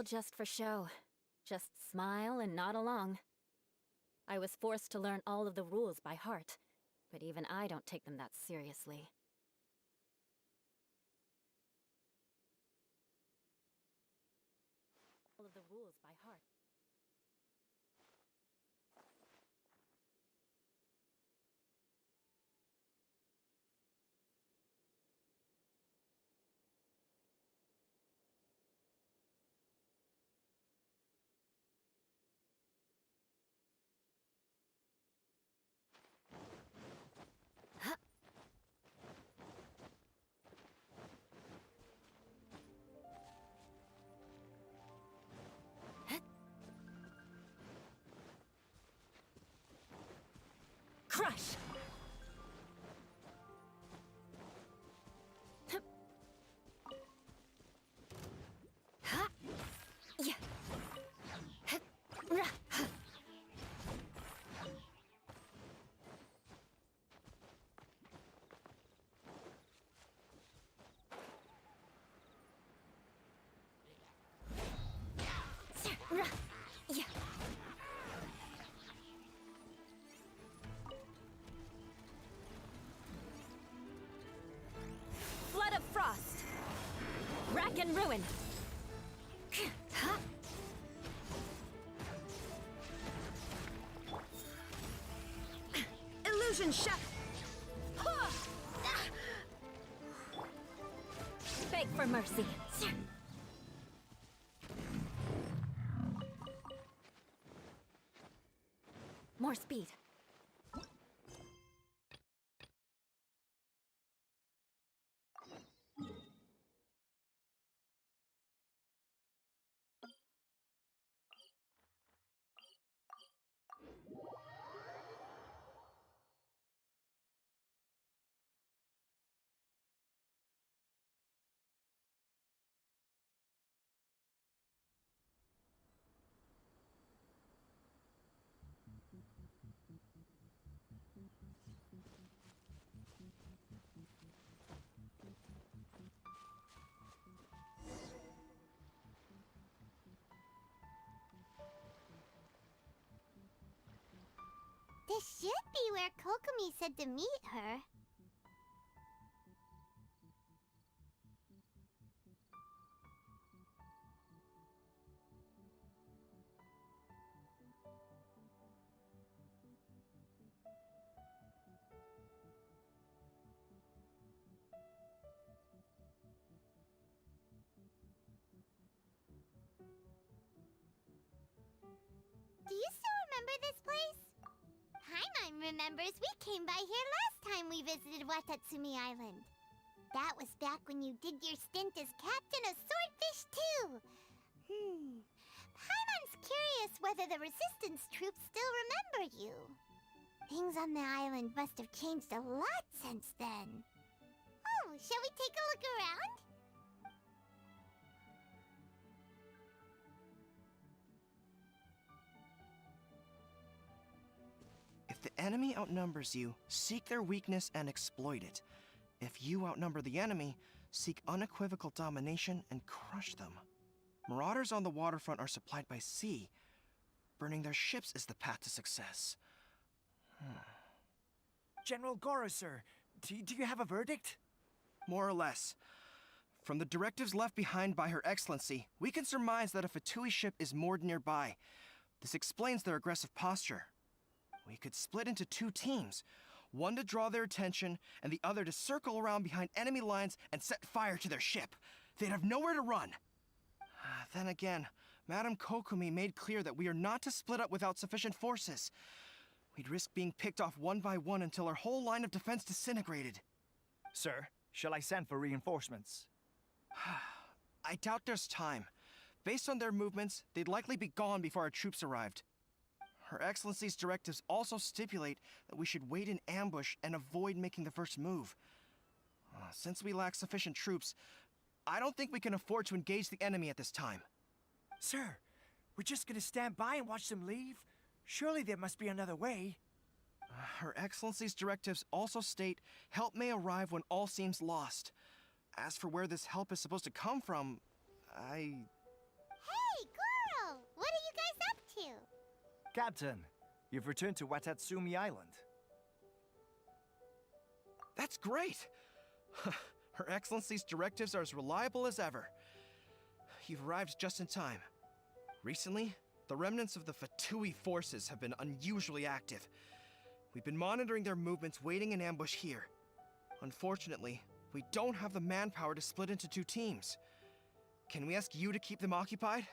just for show. Just smile and nod along. I was forced to learn all of the rules by heart, but even I don't take them that seriously. All of the rules by heart. Crush! Flood of frost! Rack and ruin! Illusion shut! Beg for mercy! More speed. This should be where Kokomi said to meet her. Do you still remember this place? Paimon remembers we came by here last time we visited Watatsumi Island. That was back when you did your stint as captain of Swordfish too. Paimon's curious whether the resistance troops still remember you. Things on the island must have changed a lot since then. Oh, shall we take a look around? If the enemy outnumbers you, seek their weakness and exploit it. If you outnumber the enemy, seek unequivocal domination and crush them. Marauders on the waterfront are supplied by sea. Burning their ships is the path to success. General Goro, sir, do you have a verdict? More or less. From the directives left behind by Her Excellency, we can surmise that a Fatui ship is moored nearby. This explains their aggressive posture. We could split into two teams, one to draw their attention, and the other to circle around behind enemy lines and set fire to their ship. They'd have nowhere to run. Then again, Madame Kokomi made clear that we are not to split up without sufficient forces. We'd risk being picked off one by one until our whole line of defense disintegrated. Sir, shall I send for reinforcements? I doubt there's time. Based on their movements, they'd likely be gone before our troops arrived. Her Excellency's directives also stipulate that we should wait in ambush and avoid making the first move. Since we lack sufficient troops, I don't think we can afford to engage the enemy at this time. Sir, we're just gonna stand by and watch them leave? Surely there must be another way. Her Excellency's directives also state help may arrive when all seems lost. As for where this help is supposed to come from, Hey, Captain, you've returned to Watatsumi Island. That's great! Her Excellency's directives are as reliable as ever. You've arrived just in time. Recently, the remnants of the Fatui forces have been unusually active. We've been monitoring their movements, waiting in ambush here. Unfortunately, we don't have the manpower to split into two teams. Can we ask you to keep them occupied?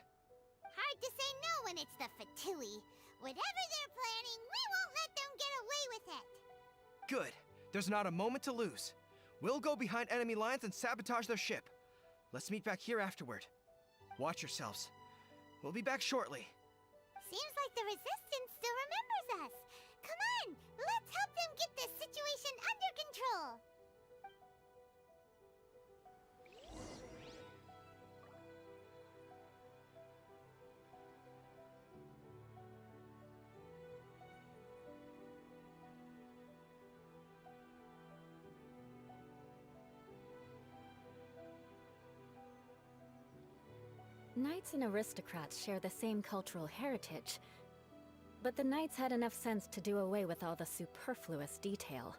Hard to say no when it's the Fatui. Whatever they're planning, we won't let them get away with it. Good. There's not a moment to lose. We'll go behind enemy lines and sabotage their ship. Let's meet back here afterward. Watch yourselves. We'll be back shortly. Seems like the Resistance still remembers us. Come on, let's help them get this situation under control. Knights and aristocrats share the same cultural heritage, but the knights had enough sense to do away with all the superfluous detail.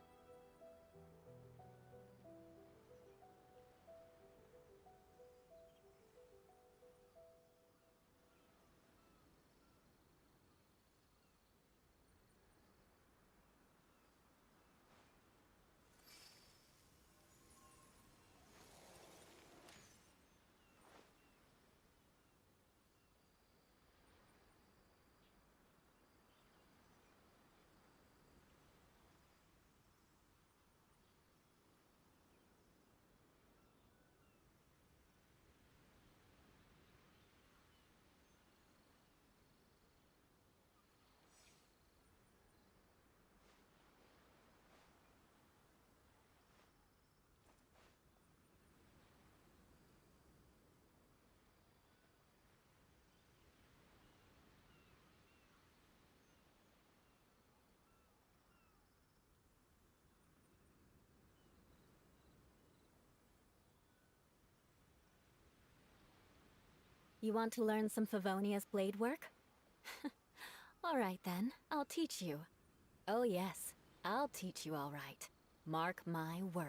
You want to learn some Favonia's blade work? All right then, I'll teach you. Oh yes, I'll teach you all right. Mark my words.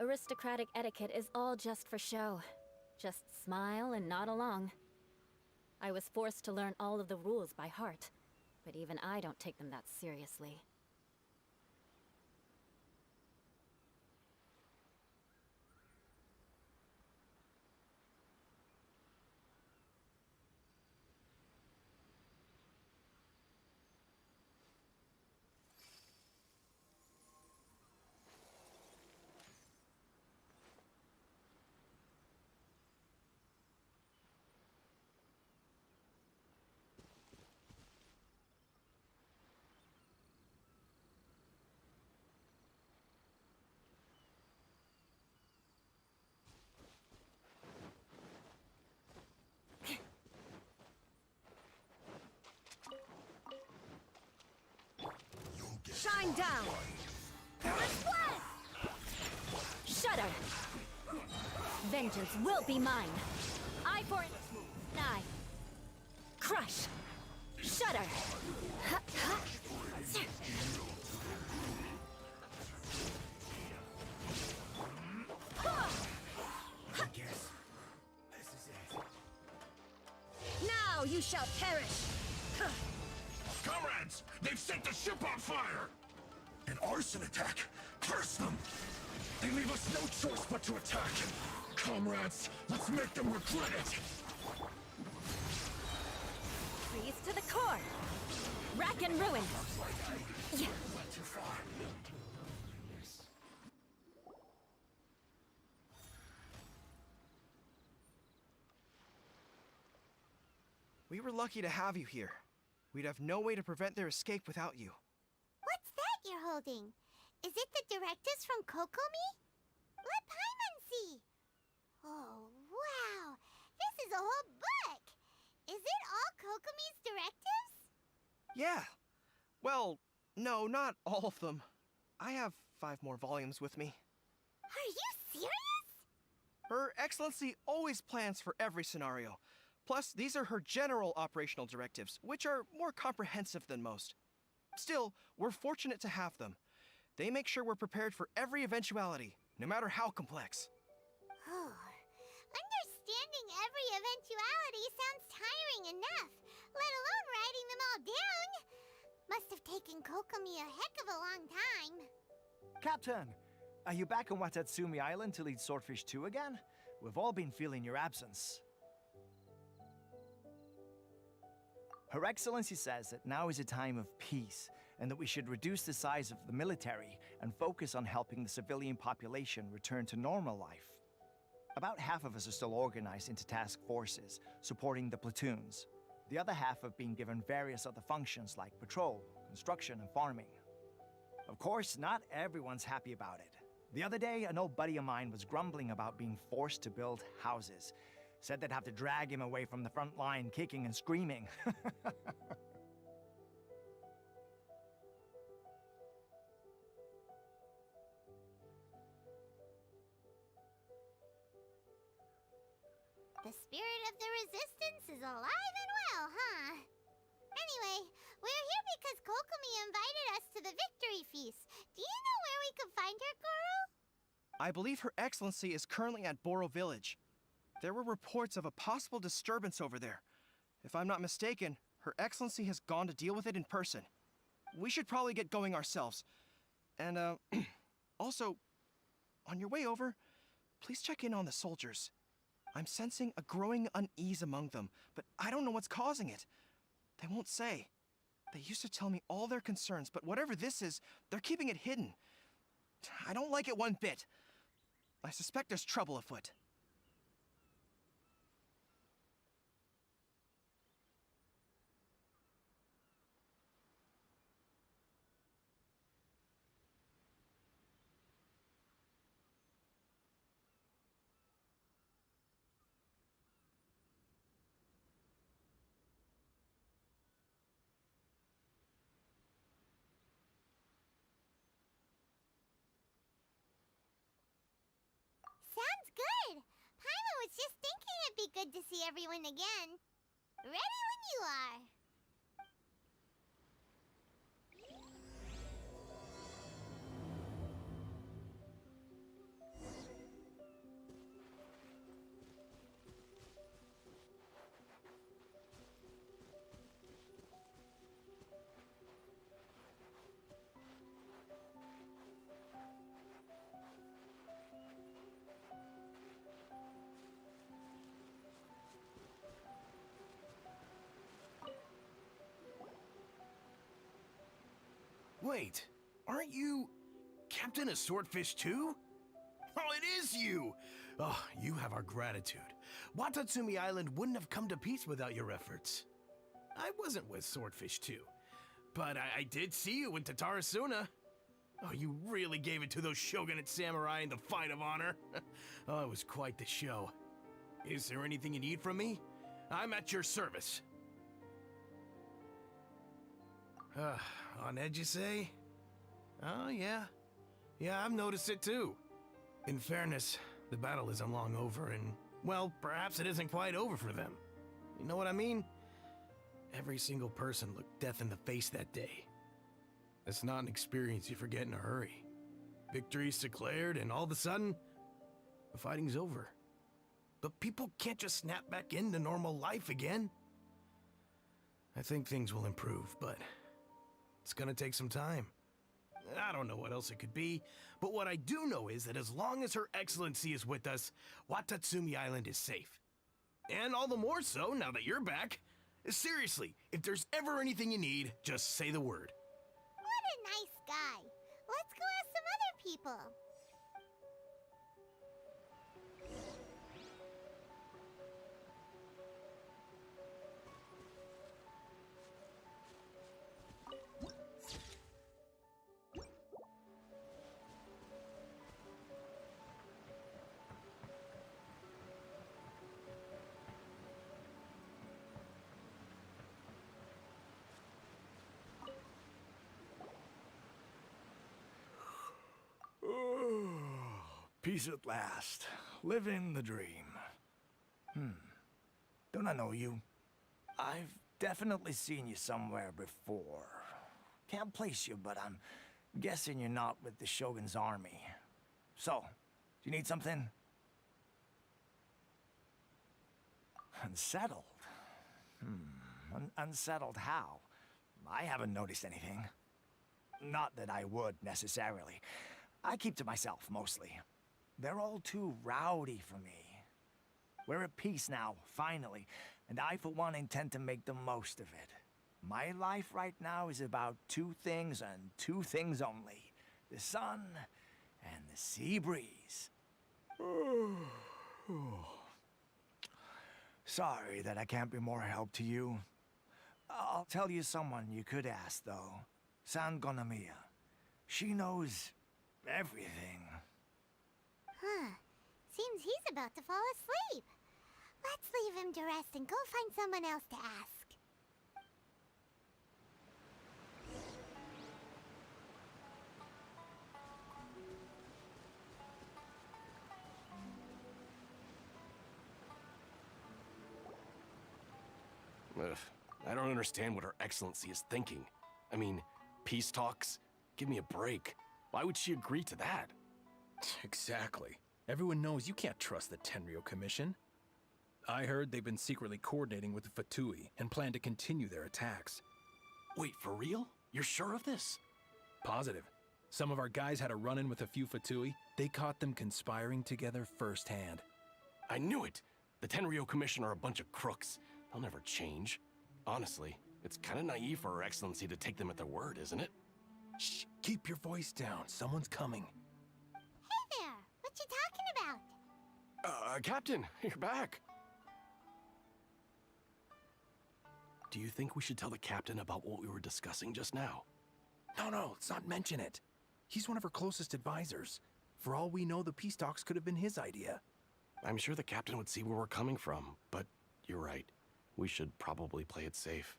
Aristocratic etiquette is all just for show. Just smile and nod along. I was forced to learn all of the rules by heart, but even I don't take them that seriously. Shine down! Shudder! Vengeance will be mine! Eye for an eye! Crush! Shudder! Now you shall perish! Comrades! They've set the ship on fire! An arson attack! Curse them! They leave us no choice but to attack! Comrades, let's make them regret it! Freeze to the core! Rack and ruin! Yeah. We were lucky to have you here. We'd have no way to prevent their escape without you. What's that you're holding? Is it the directives from Kokomi? Let Paimon see. Oh, wow. This is a whole book. Is it all Kokomi's directives? Yeah. Well, no, not all of them. I have 5 more volumes with me. Are you serious? Her Excellency always plans for every scenario. Plus, these are her general operational directives, which are more comprehensive than most. Still, we're fortunate to have them. They make sure we're prepared for every eventuality, no matter how complex. Oh, understanding every eventuality sounds tiring enough, let alone writing them all down. Must have taken Kokomi a heck of a long time. Captain, are you back on Watatsumi Island to lead Swordfish 2 again? We've all been feeling your absence. Her Excellency says that now is a time of peace, and that we should reduce the size of the military and focus on helping the civilian population return to normal life. About half of us are still organized into task forces, supporting the platoons. The other half have been given various other functions like patrol, construction, and farming. Of course, not everyone's happy about it. The other day, an old buddy of mine was grumbling about being forced to build houses. Said they'd have to drag him away from the front line, kicking and screaming. The spirit of the resistance is alive and well, huh? Anyway, we're here because Kokomi invited us to the victory feast. Do you know where we could find her, Goro? I believe Her Excellency is currently at Boro Village. There were reports of a possible disturbance over there. If I'm not mistaken, Her Excellency has gone to deal with it in person. We should probably get going ourselves. And, also, on your way over, please check in on the soldiers. I'm sensing a growing unease among them, but I don't know what's causing it. They won't say. They used to tell me all their concerns, but whatever this is, they're keeping it hidden. I don't like it one bit. I suspect there's trouble afoot. Sounds good. Paimon was just thinking it'd be good to see everyone again. Ready when you are. Wait, aren't you Captain of Swordfish too? Oh, it is you! Oh, you have our gratitude. Watatsumi Island wouldn't have come to peace without your efforts. I wasn't with Swordfish 2, but I did see you in Tatarasuna. Oh, you really gave it to those shogunate samurai in the fight of honor. Oh, it was quite the show. Is there anything you need from me? I'm at your service. On edge, you say? Oh, yeah. Yeah, I've noticed it too. In fairness, the battle isn't long over, and, well, perhaps it isn't quite over for them. You know what I mean? Every single person looked death in the face that day. That's not an experience you forget in a hurry. Victory's declared, and all of a sudden, the fighting's over. But people can't just snap back into normal life again. I think things will improve, but it's gonna take some time. I don't know what else it could be, but what I do know is that as long as Her Excellency is with us, Watatsumi Island is safe. And all the more so now that you're back. Seriously, if there's ever anything you need, just say the word. What a nice guy. Let's go ask some other people. Peace at last. Living the dream. Don't I know you? I've definitely seen you somewhere before. Can't place you, but I'm guessing you're not with the Shogun's army. So, do you need something? Unsettled? Unsettled how? I haven't noticed anything. Not that I would, necessarily. I keep to myself, mostly. They're all too rowdy for me. We're at peace now, finally, and I, for one, intend to make the most of it. My life right now is about two things and two things only. The sun and the sea breeze. Sorry that I can't be more help to you. I'll tell you someone you could ask, though. Sangonomiya. She knows everything. Huh. Seems he's about to fall asleep. Let's leave him to rest and go find someone else to ask. Ugh, I don't understand what Her Excellency is thinking. I mean, peace talks? Give me a break. Why would she agree to that? Exactly. Everyone knows you can't trust the Tenryo Commission. I heard they've been secretly coordinating with the Fatui and plan to continue their attacks. Wait, for real? You're sure of this? Positive. Some of our guys had a run-in with a few Fatui. They caught them conspiring together firsthand. I knew it! The Tenryo Commission are a bunch of crooks. They'll never change. Honestly, it's kind of naive for Her Excellency to take them at their word, isn't it? Shh, keep your voice down. Someone's coming. Hey there! What you talking about? Captain, you're back. Do you think we should tell the captain about what we were discussing just now? No, let's not mention it. He's one of her closest advisors. For all we know, the peace talks could have been his idea. I'm sure the captain would see where we're coming from, but you're right. We should probably play it safe.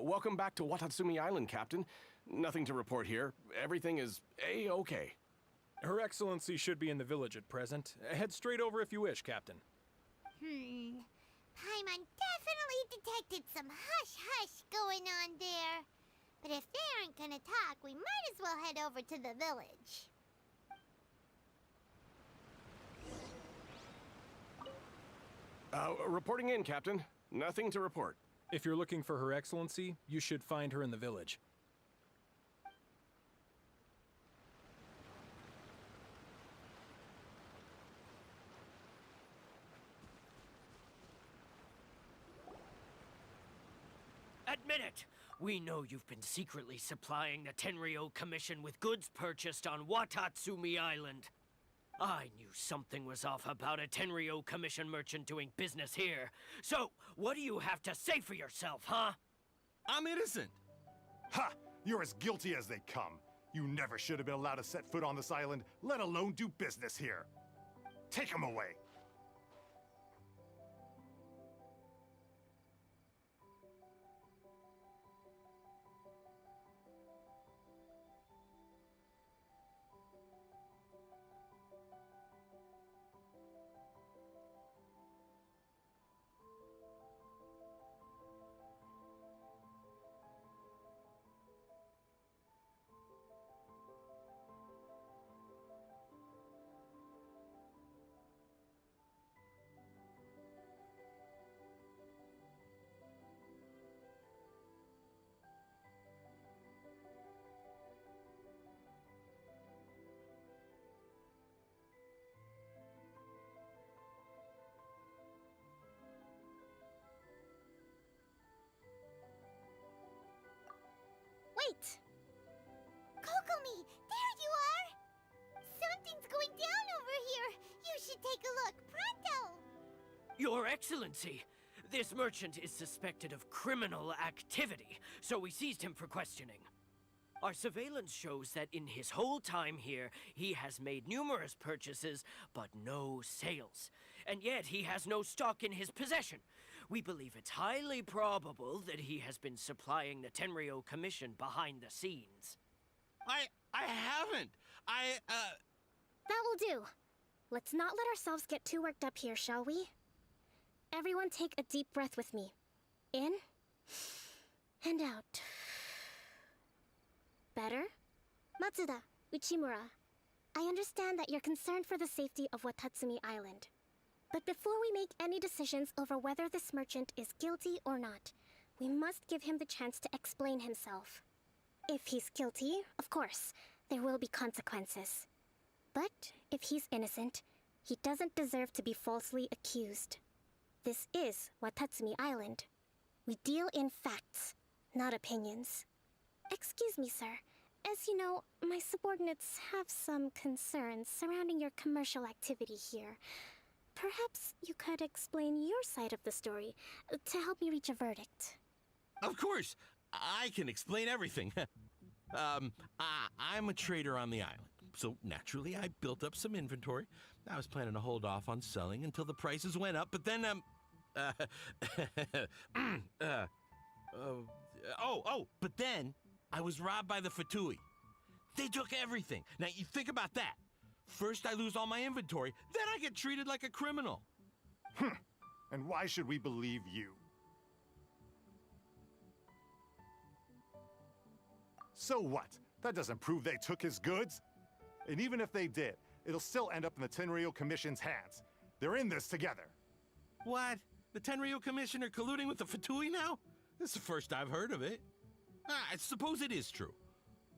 Welcome back to Watatsumi Island, Captain. Nothing to report here. Everything is A-okay. Her Excellency should be in the village at present. Head straight over if you wish, Captain. Paimon definitely detected some hush-hush going on there. But if they aren't gonna talk, we might as well head over to the village. Reporting in, Captain. Nothing to report. If you're looking for Her Excellency, you should find her in the village. Admit it! We know you've been secretly supplying the Tenryo Commission with goods purchased on Watatsumi Island. I knew something was off about a Tenryo Commission merchant doing business here. So, what do you have to say for yourself, huh? I'm innocent! Ha! You're as guilty as they come. You never should have been allowed to set foot on this island, let alone do business here. Take him away! Your Excellency, this merchant is suspected of criminal activity, so we seized him for questioning. Our surveillance shows that in his whole time here, he has made numerous purchases, but no sales. And yet he has no stock in his possession. We believe it's highly probable that he has been supplying the Tenryo Commission behind the scenes. I haven't. That will do. Let's not let ourselves get too worked up here, shall we? Everyone take a deep breath with me. In and out. Better? Matsuda, Uchimura, I understand that you're concerned for the safety of Watatsumi Island. But before we make any decisions over whether this merchant is guilty or not, we must give him the chance to explain himself. If he's guilty, of course, there will be consequences. But if he's innocent, he doesn't deserve to be falsely accused. This is Watatsumi Island. We deal in facts, not opinions. Excuse me, sir. As you know, my subordinates have some concerns surrounding your commercial activity here. Perhaps you could explain your side of the story to help me reach a verdict. Of course, I can explain everything. I'm a trader on the island, so naturally I built up some inventory. I was planning to hold off on selling until the prices went up, but then, but then I was robbed by the Fatui. They took everything. Now, you think about that. First I lose all my inventory, then I get treated like a criminal. And why should we believe you? So what? That doesn't prove they took his goods. And even if they did, it'll still end up in the Tenryo Commission's hands. They're in this together. What? The Tenryo Commission are colluding with the Fatui now? This is the first I've heard of it. I suppose it is true.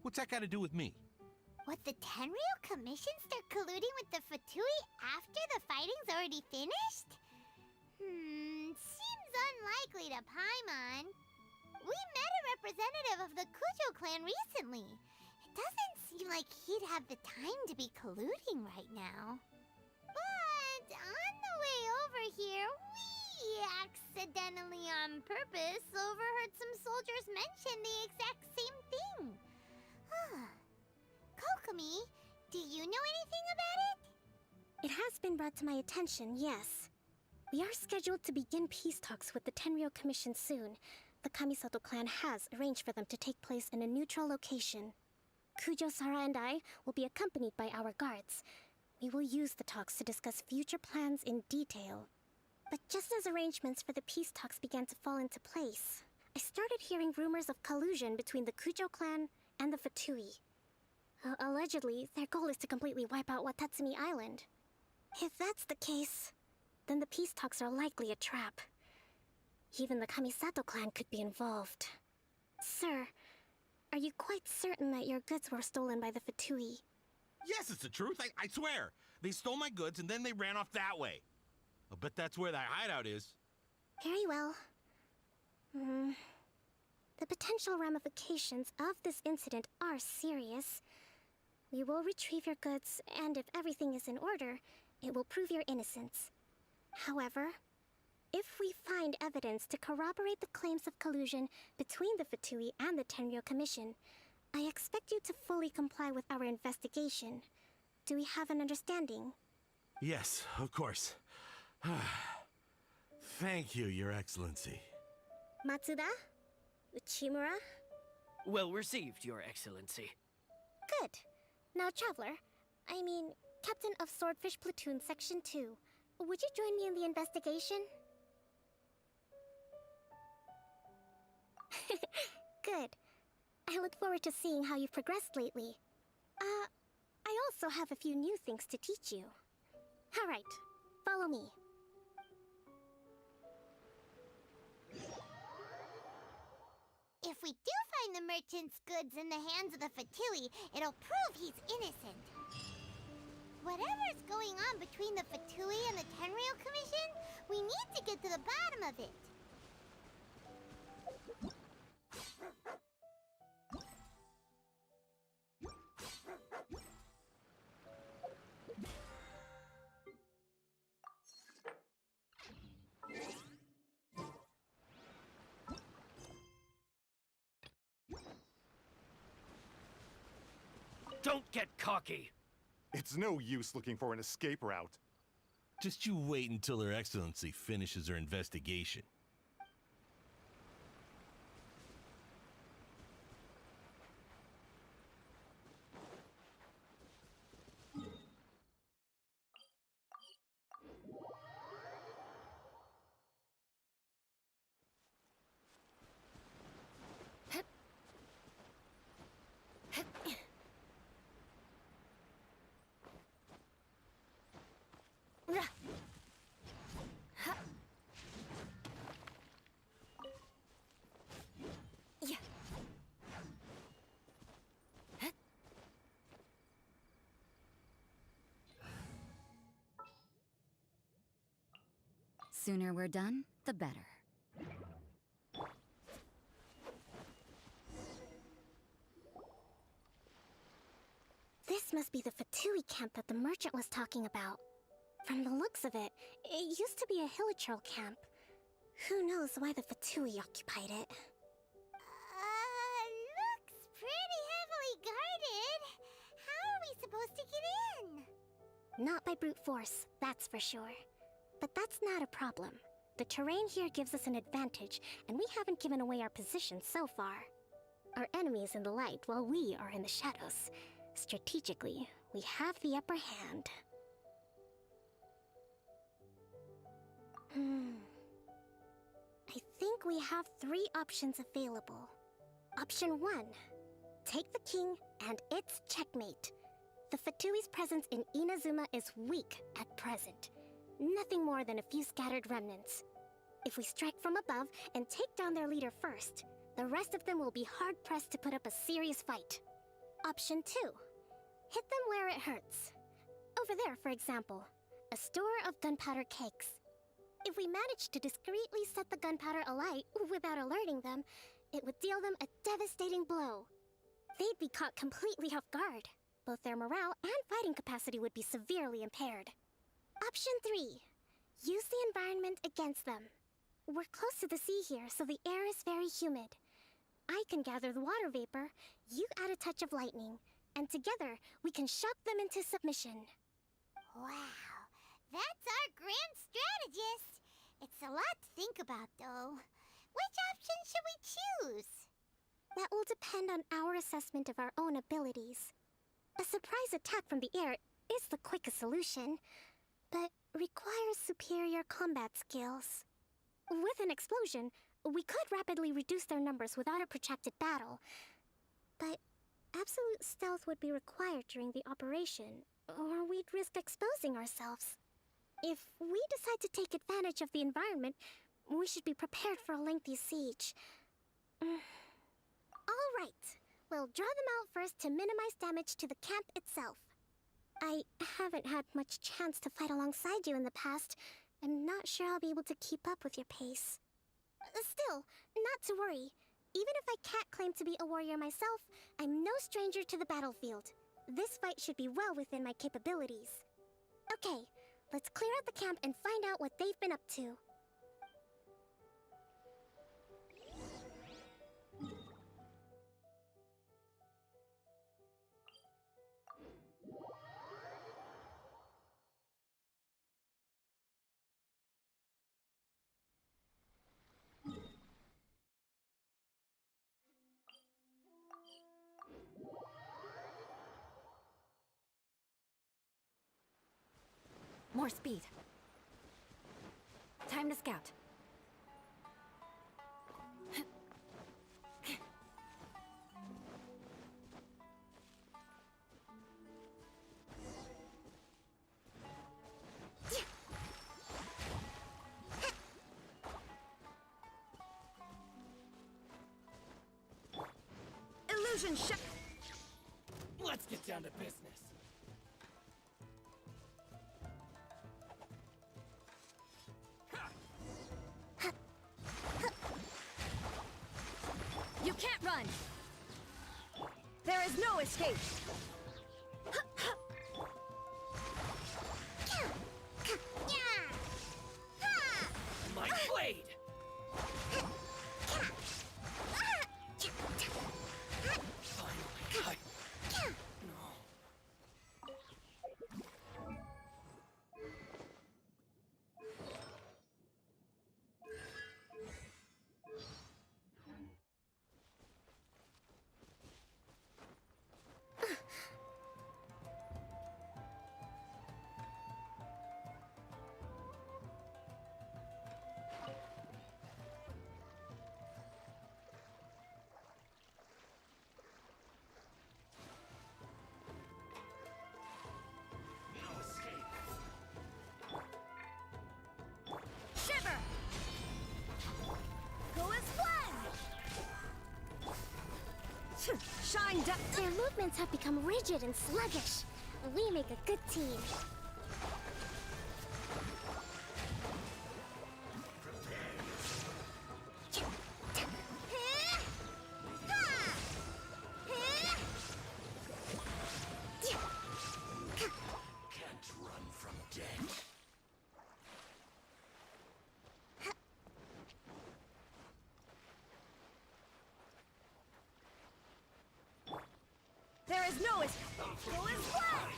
What's that got to do with me? What, the Tenryo Commission start colluding with the Fatui after the fighting's already finished? Seems unlikely to Paimon. We met a representative of the Kujo clan recently. It doesn't seem like he'd have the time to be colluding right now. But on the way over here, we accidentally on purpose overheard some soldiers mention the exact same thing. Kokomi, do you know anything about it? It has been brought to my attention, yes. We are scheduled to begin peace talks with the Tenryo Commission soon. The Kamisato clan has arranged for them to take place in a neutral location. Kujo-Sara and I will be accompanied by our guards. We will use the talks to discuss future plans in detail. But just as arrangements for the peace talks began to fall into place, I started hearing rumors of collusion between the Kujo clan and the Fatui. Allegedly, their goal is to completely wipe out Watatsumi Island. If that's the case, then the peace talks are likely a trap. Even the Kamisato clan could be involved. Sir, are you quite certain that your goods were stolen by the Fatui? Yes, it's the truth. I swear. They stole my goods and then they ran off that way. I'll bet that's where that hideout is. Very well. The potential ramifications of this incident are serious. We will retrieve your goods, and if everything is in order, it will prove your innocence. However, if we find evidence to corroborate the claims of collusion between the Fatui and the Tenryo Commission, I expect you to fully comply with our investigation. Do we have an understanding? Yes, of course. Thank you, Your Excellency. Matsuda? Uchimura? Well received, Your Excellency. Good. Now, Traveler, Captain of Swordfish Platoon Section 2, would you join me in the investigation? Good. I look forward to seeing how you've progressed lately. I also have a few new things to teach you. Alright, follow me. If we do find the merchant's goods in the hands of the Fatui, it'll prove he's innocent. Whatever's going on between the Fatui and the Tenryo Commission, we need to get to the bottom of it. Don't get cocky. It's no use looking for an escape route. Just you wait until Her Excellency finishes her investigation. Sooner we're done, the better. This must be the Fatui camp that the merchant was talking about. From the looks of it, it used to be a Hilichurl camp. Who knows why the Fatui occupied it? Looks pretty heavily guarded. How are we supposed to get in? Not by brute force, that's for sure. But that's not a problem. The terrain here gives us an advantage, and we haven't given away our position so far. Our enemy is in the light, while we are in the shadows. Strategically, we have the upper hand. I think we have 3 options available. Option 1. Take the king, and it's checkmate. The Fatui's presence in Inazuma is weak at present. Nothing more than a few scattered remnants. If we strike from above and take down their leader first, the rest of them will be hard-pressed to put up a serious fight. Option 2. Hit them where it hurts. Over there, for example, a store of gunpowder cakes. If we manage to discreetly set the gunpowder alight without alerting them, it would deal them a devastating blow. They'd be caught completely off guard. Both their morale and fighting capacity would be severely impaired. Option 3. Use the environment against them. We're close to the sea here, so the air is very humid. I can gather the water vapor, you add a touch of lightning, and together we can shock them into submission. Wow, that's our grand strategist. It's a lot to think about, though. Which option should we choose? That will depend on our assessment of our own abilities. A surprise attack from the air is the quickest solution, but requires superior combat skills. With an explosion, we could rapidly reduce their numbers without a protracted battle, but absolute stealth would be required during the operation, or we'd risk exposing ourselves. If we decide to take advantage of the environment, we should be prepared for a lengthy siege. All right, we'll draw them out first to minimize damage to the camp itself. I haven't had much chance to fight alongside you in the past. I'm not sure I'll be able to keep up with your pace. Still, not to worry. Even if I can't claim to be a warrior myself, I'm no stranger to the battlefield. This fight should be well within my capabilities. Okay, let's clear out the camp and find out what they've been up to. More speed. Time to scout. Illusion shot. Let's get down to business. You can't run! There is no escape! My blade! Finally, Shine down. Their movements have become rigid and sluggish. We make a good team. There is no escape. Who is what?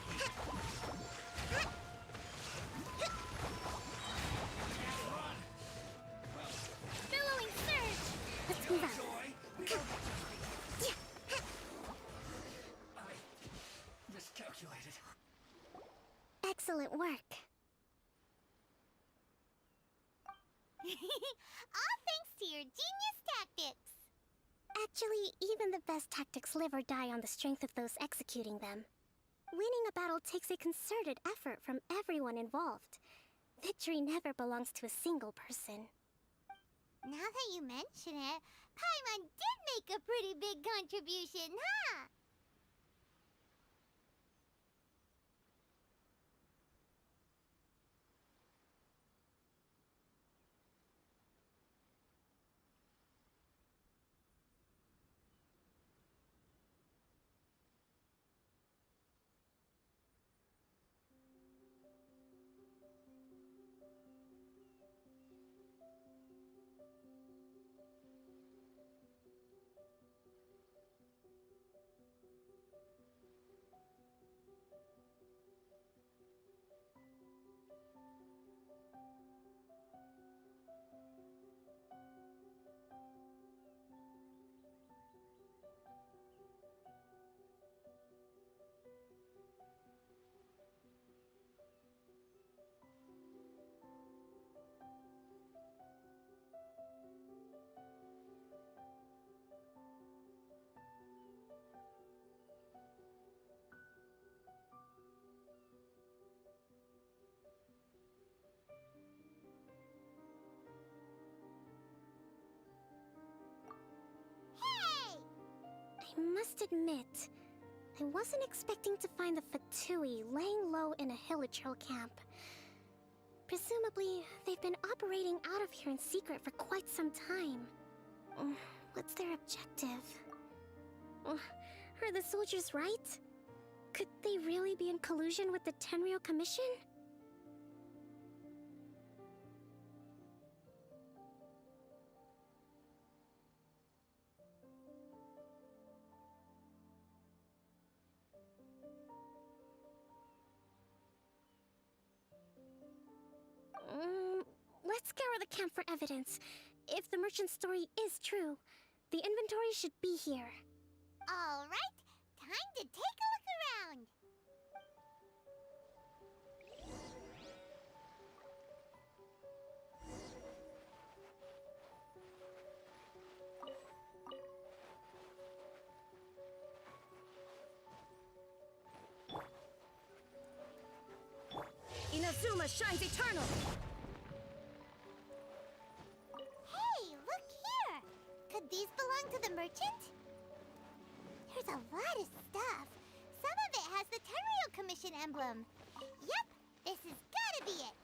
Billowing surge! Let's move out. Miscalculated. Excellent work. All thanks to your genius tactics! Actually, even the best tactics live or die on the strength of those executing them. Winning a battle takes a concerted effort from everyone involved. Victory never belongs to a single person. Now that you mention it, Paimon did make a pretty big contribution, huh? I must admit, I wasn't expecting to find the Fatui laying low in a Hilichurl camp. Presumably, they've been operating out of here in secret for quite some time. What's their objective? Are the soldiers right? Could they really be in collusion with the Tenryou Commission? Let's scour the camp for evidence. If the merchant's story is true, the inventory should be here. All right, time to take a look around. Inazuma shines eternal. Hey, look here! Could these belong to the merchant? There's a lot of stuff. Some of it has the Tenryou Commission emblem. Yep, this has gotta be it.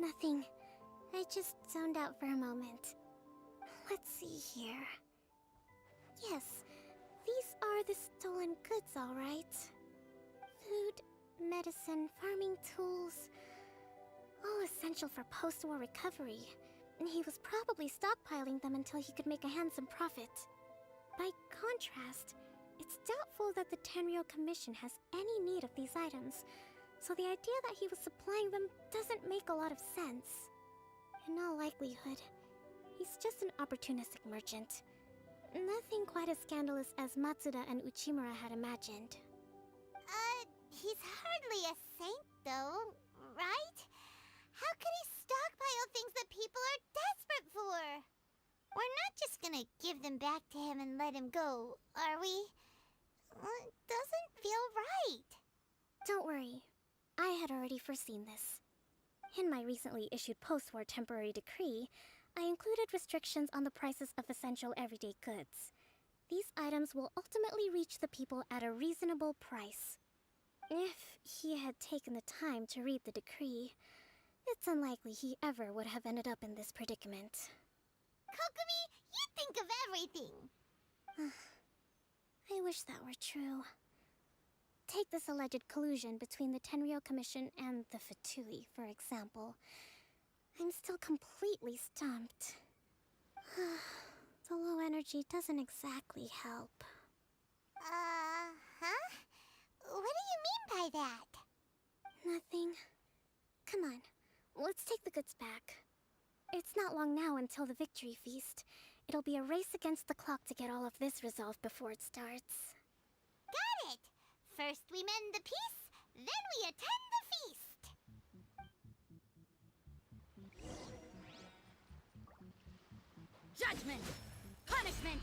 Nothing. I just zoned out for a moment. Let's see here. Yes, these are the stolen goods, all right. Food, medicine, farming tools, all essential for post-war recovery. And he was probably stockpiling them until he could make a handsome profit. By contrast, it's doubtful that the Tenryou Commission has any need of these items, so the idea that he was supplying them doesn't make a lot of sense. In all likelihood, he's just an opportunistic merchant. Nothing quite as scandalous as Matsuda and Uchimura had imagined. He's hardly a saint, though, right? How could he stockpile things that people are desperate for? We're not just gonna give them back to him and let him go, are we? It doesn't feel right. Don't worry. I had already foreseen this. In my recently issued post-war temporary decree, I included restrictions on the prices of essential everyday goods. These items will ultimately reach the people at a reasonable price. If he had taken the time to read the decree, it's unlikely he ever would have ended up in this predicament. Kokomi, you think of everything! I wish that were true. Take this alleged collusion between the Tenryou Commission and the Fatui, for example. I'm still completely stumped. The low energy doesn't exactly help. Huh? What do you mean by that? Nothing. Come on, let's take the goods back. It's not long now until the victory feast. It'll be a race against the clock to get all of this resolved before it starts. Got it! First we mend the peace, then we attend the feast! Judgment! Punishment!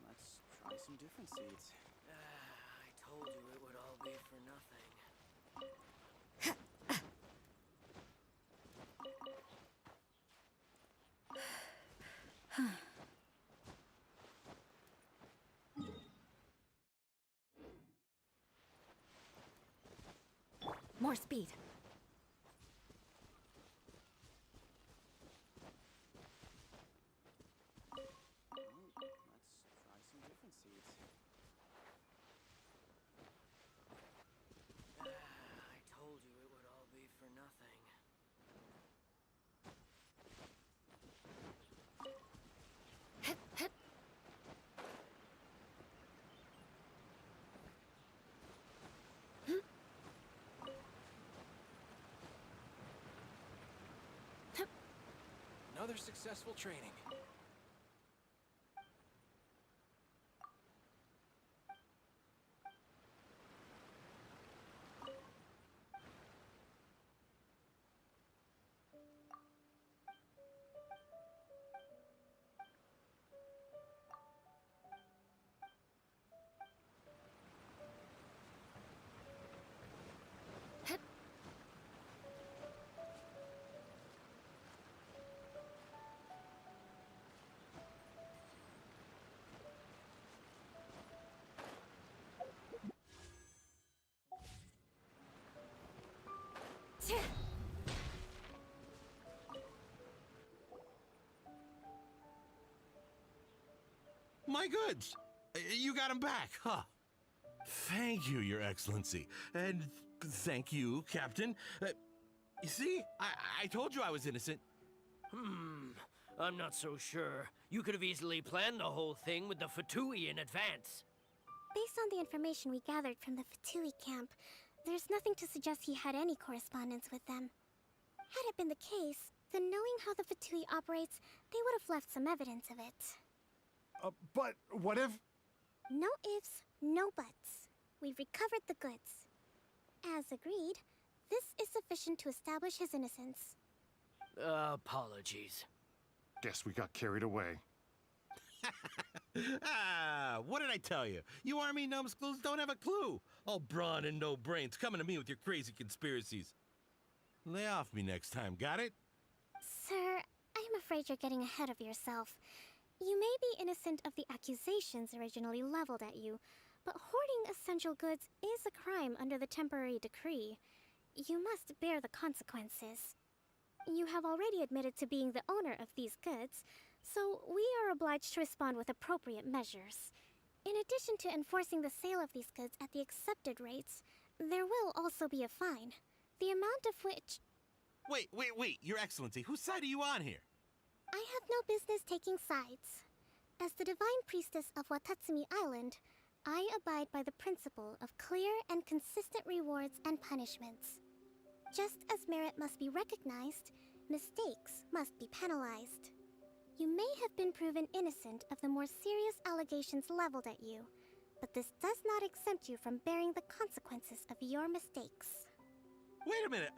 Let's try some different seeds. I told you it would all be for nothing. More speed. Let's try some different seeds. I told you it would all be for nothing. Another successful training. my goods. You got them back, huh? Thank you, Your Excellency. And thank you, Captain. You see, I told you I was innocent. I'm not so sure. You could have easily planned the whole thing with the Fatui in advance. Based on the information we gathered from the Fatui camp, there's nothing to suggest he had any correspondence with them. Had it been the case, then knowing how the Fatui operates, they would have left some evidence of it. But what if... No ifs, no buts. We've recovered the goods. As agreed, this is sufficient to establish his innocence. Apologies. Guess we got carried away. What did I tell you? You army numbskulls don't have a clue. All brawn and no brains coming to me with your crazy conspiracies. Lay off me next time, got it? Sir, I'm afraid you're getting ahead of yourself. You may be innocent of the accusations originally leveled at you, but hoarding essential goods is a crime under the temporary decree. You must bear the consequences. You have already admitted to being the owner of these goods, so we are obliged to respond with appropriate measures. In addition to enforcing the sale of these goods at the accepted rates, there will also be a fine, the amount of which... Wait, Your Excellency, whose side are you on here? I have no business taking sides. As the Divine Priestess of Watatsumi Island, I abide by the principle of clear and consistent rewards and punishments. Just as merit must be recognized, mistakes must be penalized. You may have been proven innocent of the more serious allegations leveled at you, but this does not exempt you from bearing the consequences of your mistakes. Wait a minute,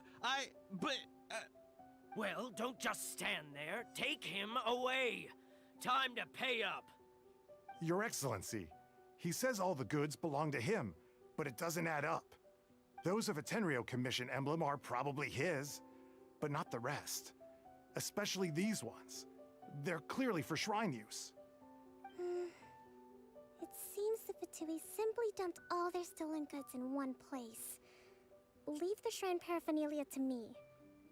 Well, don't just stand there. Take him away. Time to pay up. Your Excellency, he says all the goods belong to him, but it doesn't add up. Those of a Tenryou Commission emblem are probably his, but not the rest. Especially these ones. They're clearly for shrine use. It seems the Fatui simply dumped all their stolen goods in one place. Leave the shrine paraphernalia to me.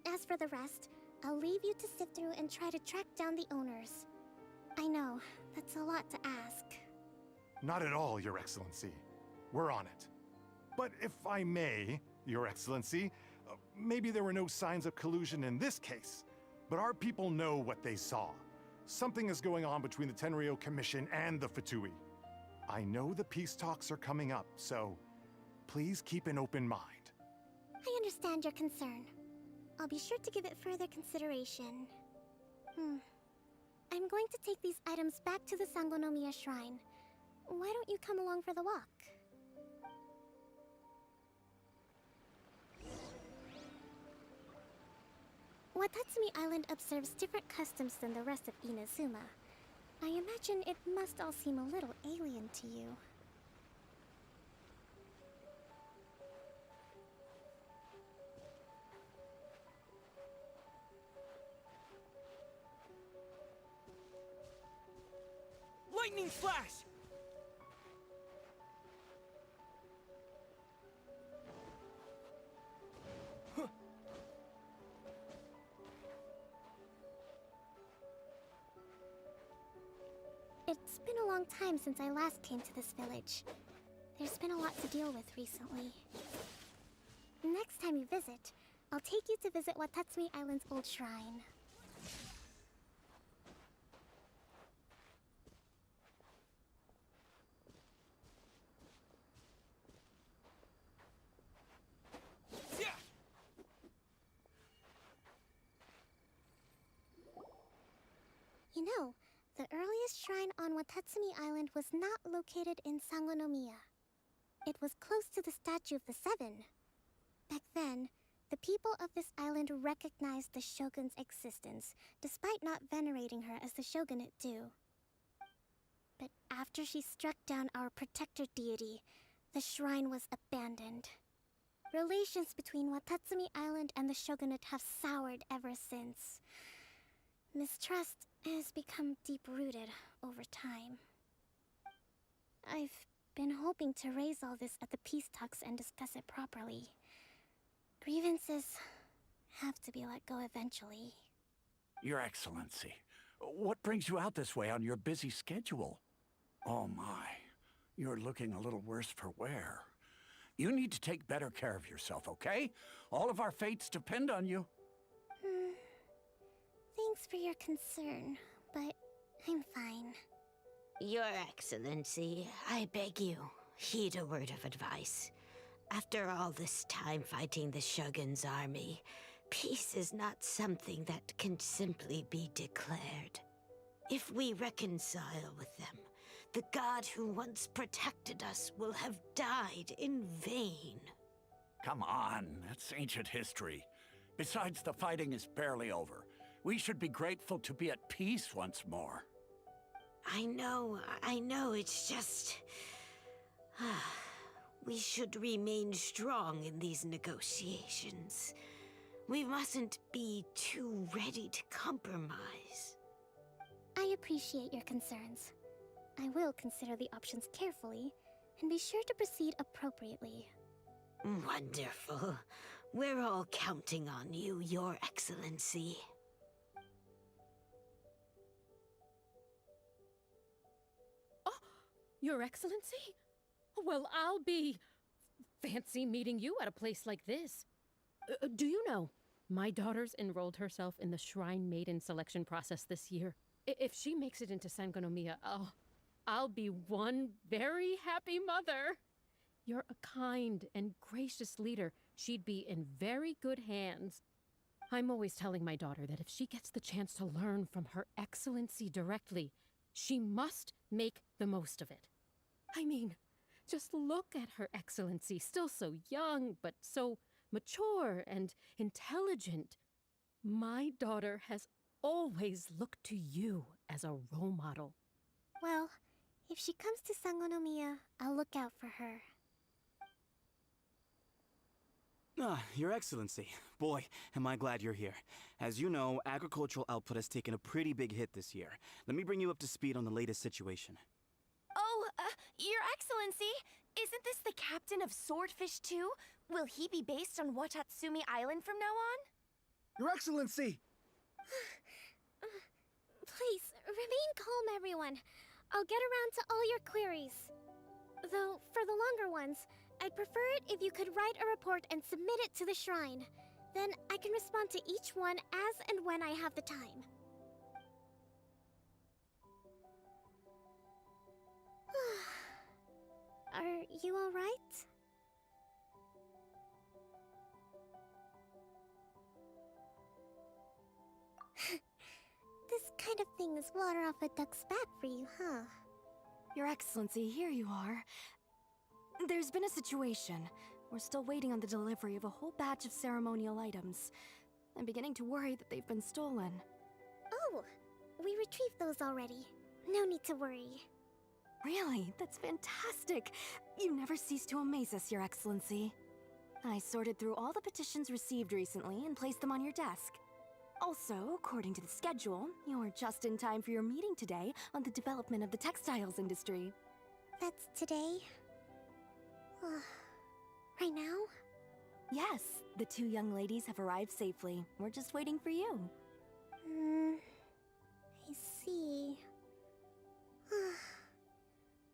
As for the rest, I'll leave you to sift through and try to track down the owners. I know, that's a lot to ask. Not at all, Your Excellency. We're on it. But if I may, Your Excellency, maybe there were no signs of collusion in this case, but our people know what they saw. Something is going on between the Tenryou Commission and the Fatui. I know the peace talks are coming up, so please keep an open mind. I understand your concern. I'll be sure to give it further consideration. I'm going to take these items back to the Sangonomiya shrine. Why don't you come along for the walk? Watatsumi Island observes different customs than the rest of Inazuma. I imagine it must all seem a little alien to you. Lightning flash! It's been a long time since I last came to this village. There's been a lot to deal with recently. Next time you visit, I'll take you to visit Watatsumi Island's old shrine. You know, the earliest shrine on Watatsumi Island was not located in Sangonomiya. It was close to the Statue of the Seven. Back then, the people of this island recognized the shogun's existence, despite not venerating her as the shogunate do. But after she struck down our protector deity, the shrine was abandoned. Relations between Watatsumi Island and the shogunate have soured ever since. Mistrust has become deep-rooted over time. I've been hoping to raise all this at the peace talks and discuss it properly. Grievances have to be let go eventually. Your Excellency, what brings you out this way on your busy schedule? Oh my, you're looking a little worse for wear. You need to take better care of yourself, okay? All of our fates depend on you. Thanks for your concern, but I'm fine. Your Excellency, I beg you, heed a word of advice. After all this time fighting the Shogun's army, peace is not something that can simply be declared. If we reconcile with them, the god who once protected us will have died in vain. Come on, that's ancient history. Besides, the fighting is barely over. We should be grateful to be at peace once more. I know, it's just... We should remain strong in these negotiations. We mustn't be too ready to compromise. I appreciate your concerns. I will consider the options carefully, and be sure to proceed appropriately. Wonderful. We're all counting on you, Your Excellency. Your Excellency? Well, I'll be... fancy meeting you at a place like this. Do you know, my daughter's enrolled herself in the Shrine Maiden selection process this year. If she makes it into Sangonomiya, I'll be one very happy mother. You're a kind and gracious leader. She'd be in very good hands. I'm always telling my daughter that if she gets the chance to learn from Her Excellency directly, she must make the most of it. I mean, just look at Her Excellency, still so young, but so mature and intelligent. My daughter has always looked to you as a role model. Well, if she comes to Sangonomiya, I'll look out for her. Your Excellency. Boy, am I glad you're here. As you know, agricultural output has taken a pretty big hit this year. Let me bring you up to speed on the latest situation. Oh, Your Excellency, isn't this the captain of Swordfish too? Will he be based on Watatsumi Island from now on? Your Excellency! Please, remain calm, everyone. I'll get around to all your queries. Though, for the longer ones, I'd prefer it if you could write a report and submit it to the shrine. Then I can respond to each one as and when I have the time. Are you all right? This kind of thing is water off a duck's back for you, huh? Your Excellency, here you are. There's been a situation. We're still waiting on the delivery of a whole batch of ceremonial items. I'm beginning to worry that they've been stolen. Oh, we retrieved those already. No need to worry. Really? That's fantastic! You never cease to amaze us, Your Excellency. I sorted through all the petitions received recently and placed them on your desk. Also, according to the schedule, you're just in time for your meeting today on the development of the textiles industry. That's today? Right now? Yes, the two young ladies have arrived safely. We're just waiting for you. I see.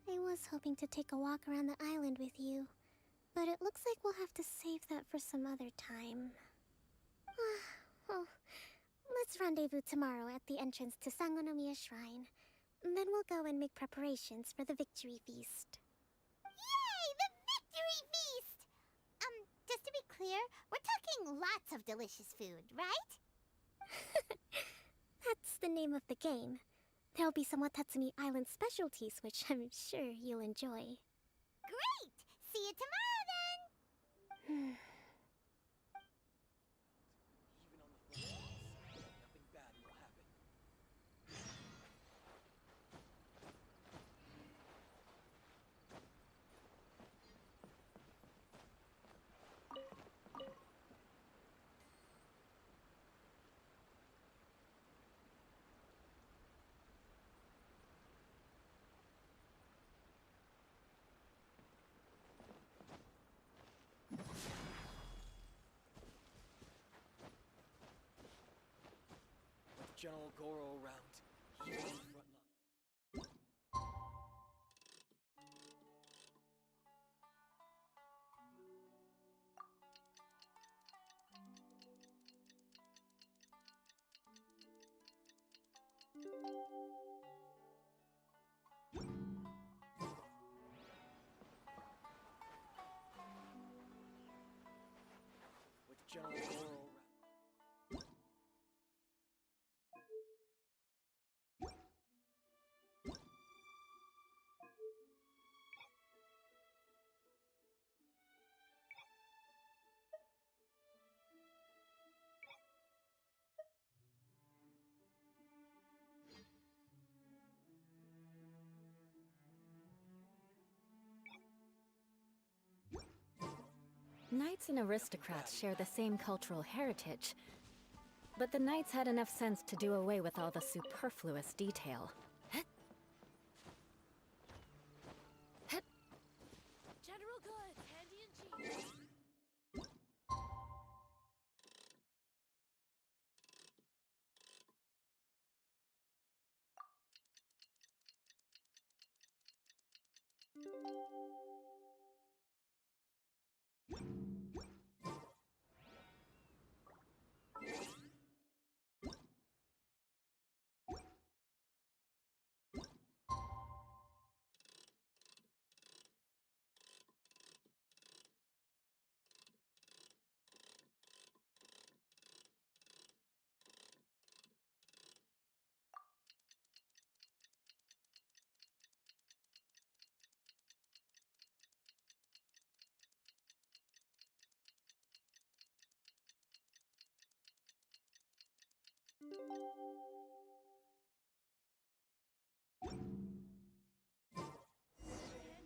I was hoping to take a walk around the island with you, but it looks like we'll have to save that for some other time. Well, let's rendezvous tomorrow at the entrance to Sangonomiya Shrine. Then we'll go and make preparations for the victory feast. Yay! The victory feast! Just to be clear, we're talking lots of delicious food, right? That's the name of the game. There'll be some Watatsumi Island specialties, which I'm sure you'll enjoy. Great! See you tomorrow, then! General Goro around. He was the front line. Knights and aristocrats share the same cultural heritage, but the knights had enough sense to do away with all the superfluous detail. General goods, handy and cheap.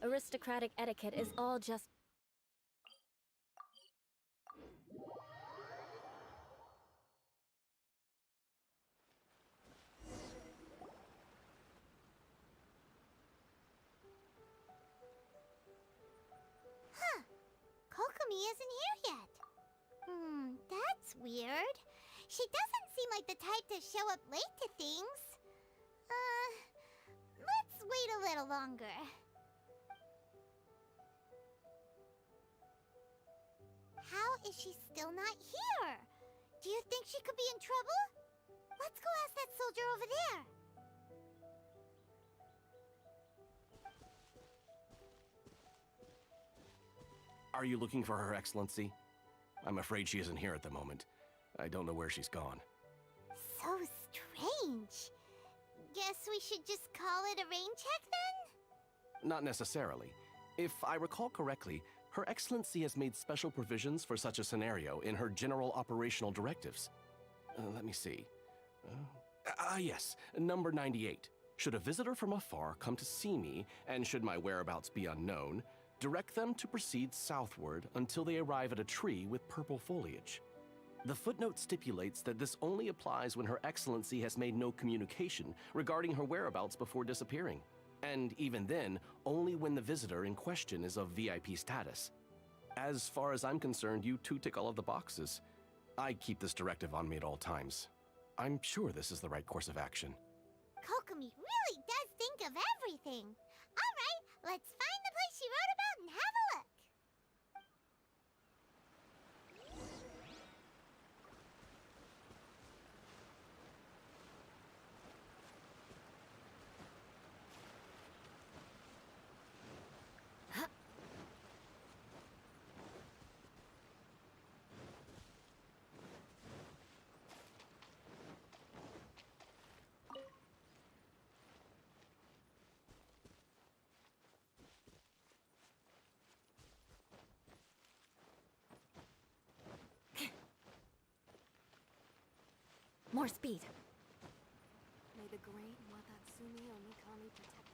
Aristocratic etiquette is all just... Huh. Kokomi isn't here yet. That's weird. She doesn't seem like the type to show up late to things. Let's wait a little longer. How is she still not here? Do you think she could be in trouble? Let's go ask that soldier over there. Are you looking for Her Excellency? I'm afraid she isn't here at the moment. I don't know where she's gone. So strange. Guess we should just call it a rain check then? Not necessarily. If I recall correctly, Her Excellency has made special provisions for such a scenario in her general operational directives. Let me see. Yes, number 98. Should a visitor from afar come to see me, and should my whereabouts be unknown, direct them to proceed southward until they arrive at a tree with purple foliage. The footnote stipulates that this only applies when Her Excellency has made no communication regarding her whereabouts before disappearing, and even then, only when the visitor in question is of VIP status. As far as I'm concerned, you two tick all of the boxes. I keep this directive on me at all times. I'm sure this is the right course of action. Kokomi really does think of everything. All right, let's find the place she wrote about and have a look. More speed. May the great Watatsumi Omikami protect us.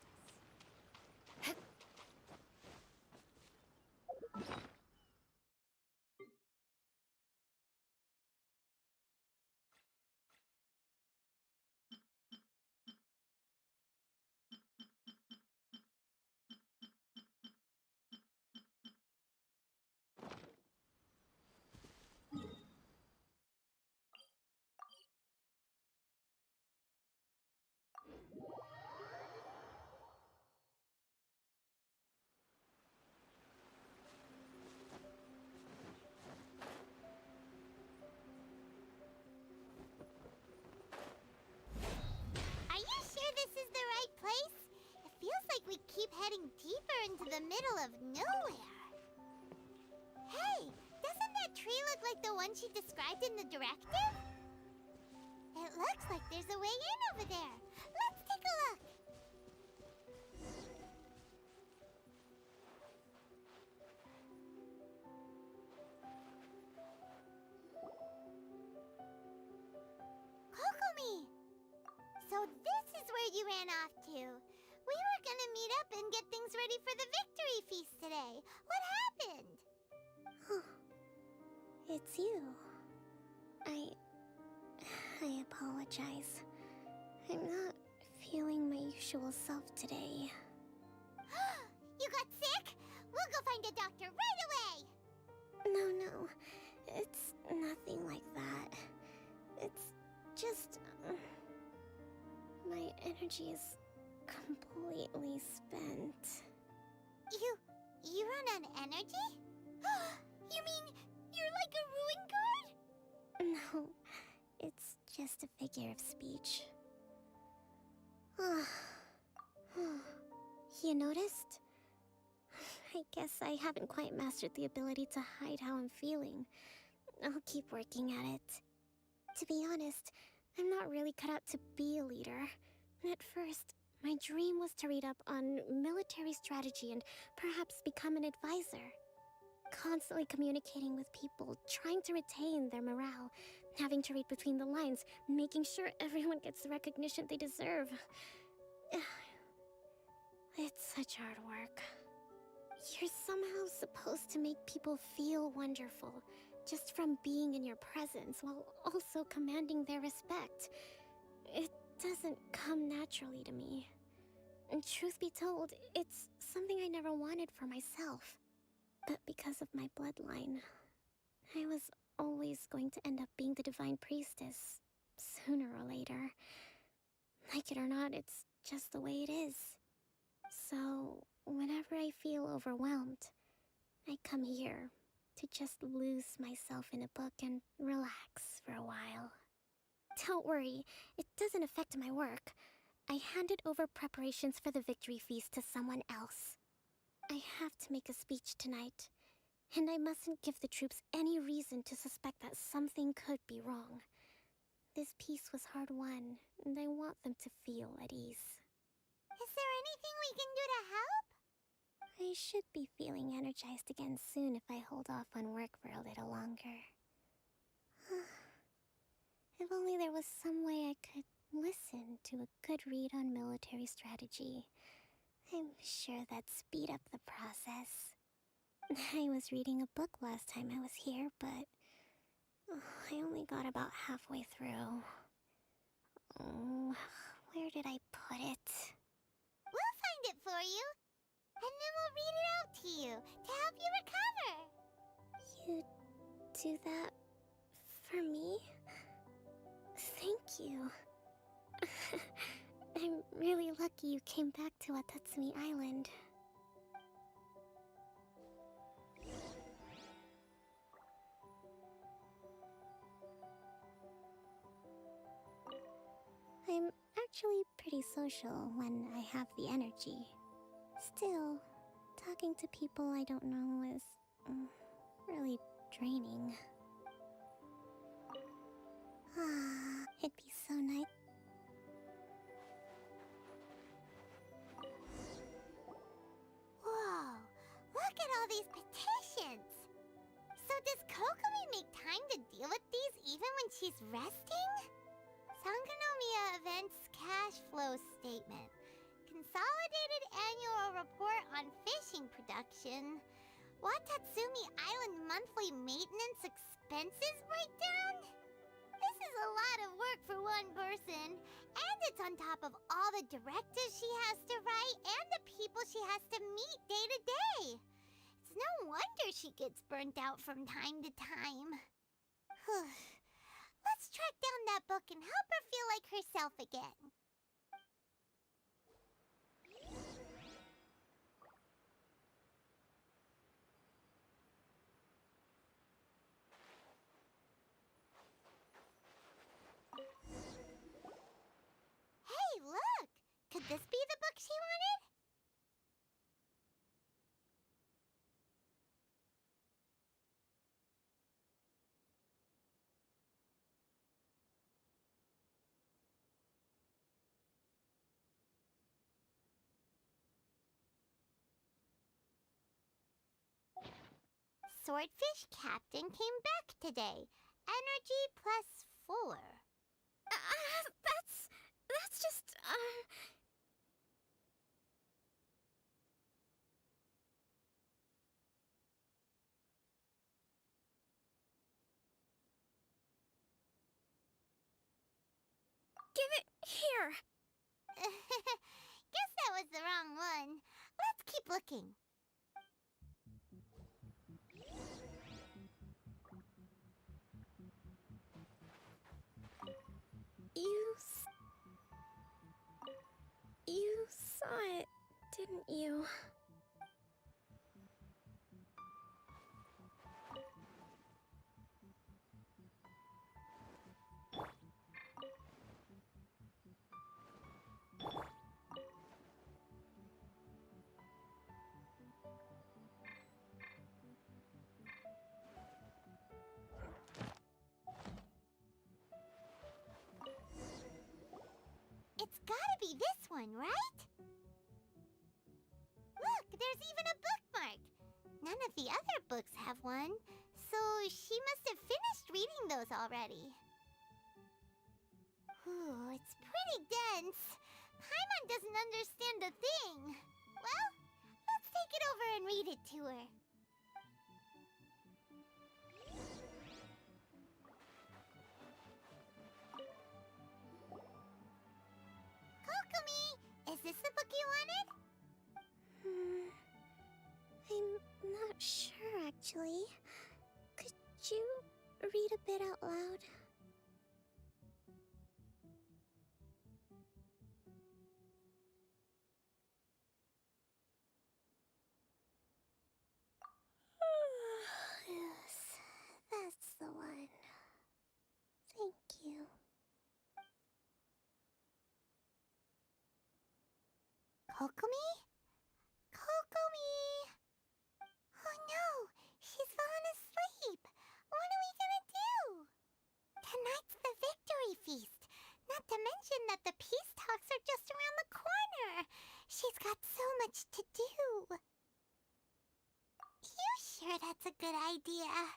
Are you sure this is the right place? It feels like we keep heading deeper into the middle of nowhere. Hey, doesn't that tree look like the one she described in the directive? It looks like there's a way in over there. Let's take a look. Kokomi! So this is where you ran off to. We were gonna meet up and get things ready for the victory feast today. What happened? It's you. I apologize. I'm not feeling my usual self today. You got sick? We'll go find a doctor right away! No. It's nothing like that. It's just... my energy is completely spent. You run on energy? You mean you're like a ruin guard? No, it's just a figure of speech. You noticed? I guess I haven't quite mastered the ability to hide how I'm feeling. I'll keep working at it. To be honest, I'm not really cut out to be a leader. At first, my dream was to read up on military strategy and perhaps become an advisor. Constantly communicating with people, trying to retain their morale, having to read between the lines, making sure everyone gets the recognition they deserve. It's such hard work. You're somehow supposed to make people feel wonderful, just from being in your presence, while also commanding their respect. It doesn't come naturally to me. And truth be told, it's something I never wanted for myself. But because of my bloodline, I was always going to end up being the Divine Priestess, sooner or later. Like it or not, it's just the way it is. So, whenever I feel overwhelmed, I come here to just lose myself in a book and relax for a while. Don't worry, it doesn't affect my work. I handed over preparations for the victory feast to someone else. I have to make a speech tonight, and I mustn't give the troops any reason to suspect that something could be wrong. This peace was hard-won, and I want them to feel at ease. Is there anything we can do to help? I should be feeling energized again soon if I hold off on work for a little longer. If only there was some way I could listen to a good read on military strategy. I'm sure that'd speed up the process. I was reading a book last time I was here, but I only got about halfway through. Oh, where did I put it? We'll find it for you, and then we'll read it out to you to help you recover. You do that for me? Thank you. I'm really lucky you came back to Watatsumi Island. I'm actually pretty social when I have the energy. Still, talking to people I don't know is really draining. It'd be so nice. Whoa, look at all these petitions! So does Kokomi make time to deal with these even when she's resting? Sangonomiya Events Cash Flow Statement. Consolidated Annual Report on Fishing Production. Watatsumi Island Monthly Maintenance Expenses Breakdown? This is a lot of work for one person, and it's on top of all the directives she has to write and the people she has to meet day to day. It's no wonder she gets burnt out from time to time. Let's track down that book and help her feel like herself again. Hey, look! Could this be the book she wanted? Swordfish Captain came back today. Energy +4. That's just, looking. You saw it, didn't you? It's gotta be this one, right? Look, there's even a bookmark. None of the other books have one, so she must have finished reading those already. Ooh, it's pretty dense. Paimon doesn't understand a thing. Well, let's take it over and read it to her. Kokomi, is this the book you wanted? I'm not sure, actually. Could you read a bit out loud? Yes, that's the one. Thank you. Kokomi? Kokomi! Oh no, she's fallen asleep. What are we gonna do? Tonight's the victory feast. Not to mention that the peace talks are just around the corner. She's got so much to do. You sure that's a good idea?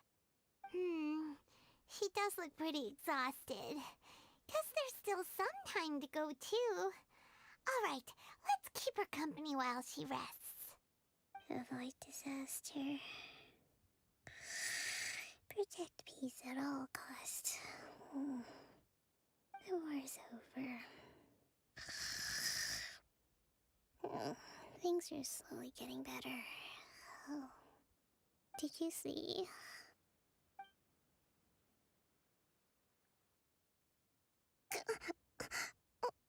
She does look pretty exhausted. Guess there's still some time to go too. Alright, let's keep her company while she rests. Avoid disaster. Protect peace at all costs. The war's over. Things are slowly getting better. Oh. Did you see?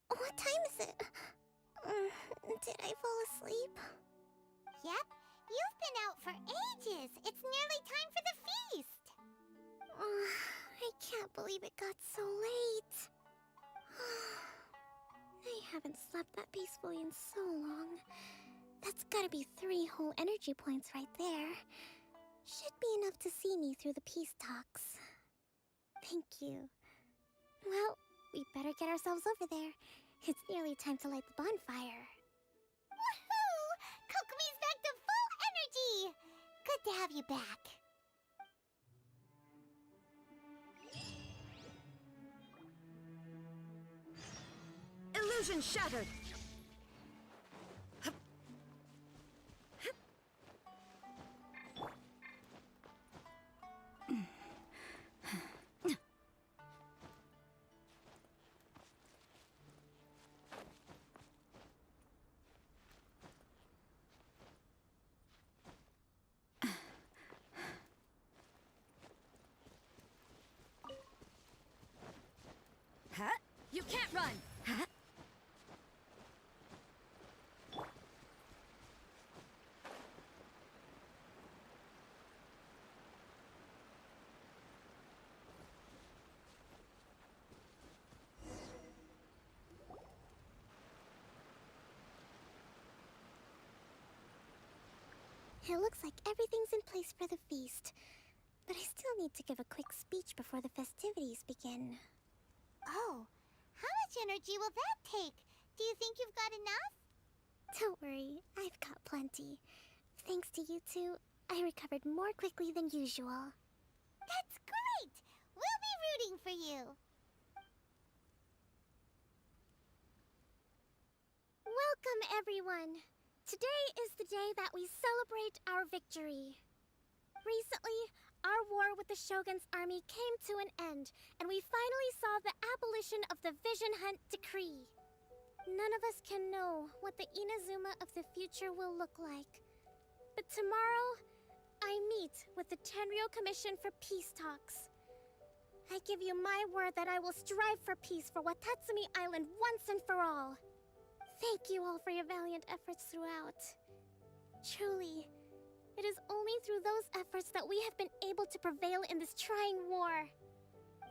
What time is it? Did I fall asleep? Yep, you've been out for ages. It's nearly time for the feast. I can't believe it got so late. I haven't slept that peacefully in so long. That's gotta be 3 whole energy points right there. Should be enough to see me through the peace talks. Thank you. Well, we better get ourselves over there. It's nearly time to light the bonfire. Woohoo! Kokomi's back to full energy! Good to have you back. Illusion shattered! Huh? You can't run! Huh? It looks like everything's in place for the feast. But I still need to give a quick speech before the festivities begin. Oh, how much energy will that take? Do you think you've got enough? Don't worry, I've got plenty. Thanks to you two, I recovered more quickly than usual. That's great! We'll be rooting for you. Welcome, everyone! Today is the day that we celebrate our victory. Recently, our war with the Shogun's army came to an end, and we finally saw the abolition of the Vision Hunt Decree. None of us can know what the Inazuma of the future will look like. But tomorrow, I meet with the Tenryou Commission for peace talks. I give you my word that I will strive for peace for Watatsumi Island once and for all. Thank you all for your valiant efforts throughout. Truly, it is only through those efforts that we have been able to prevail in this trying war.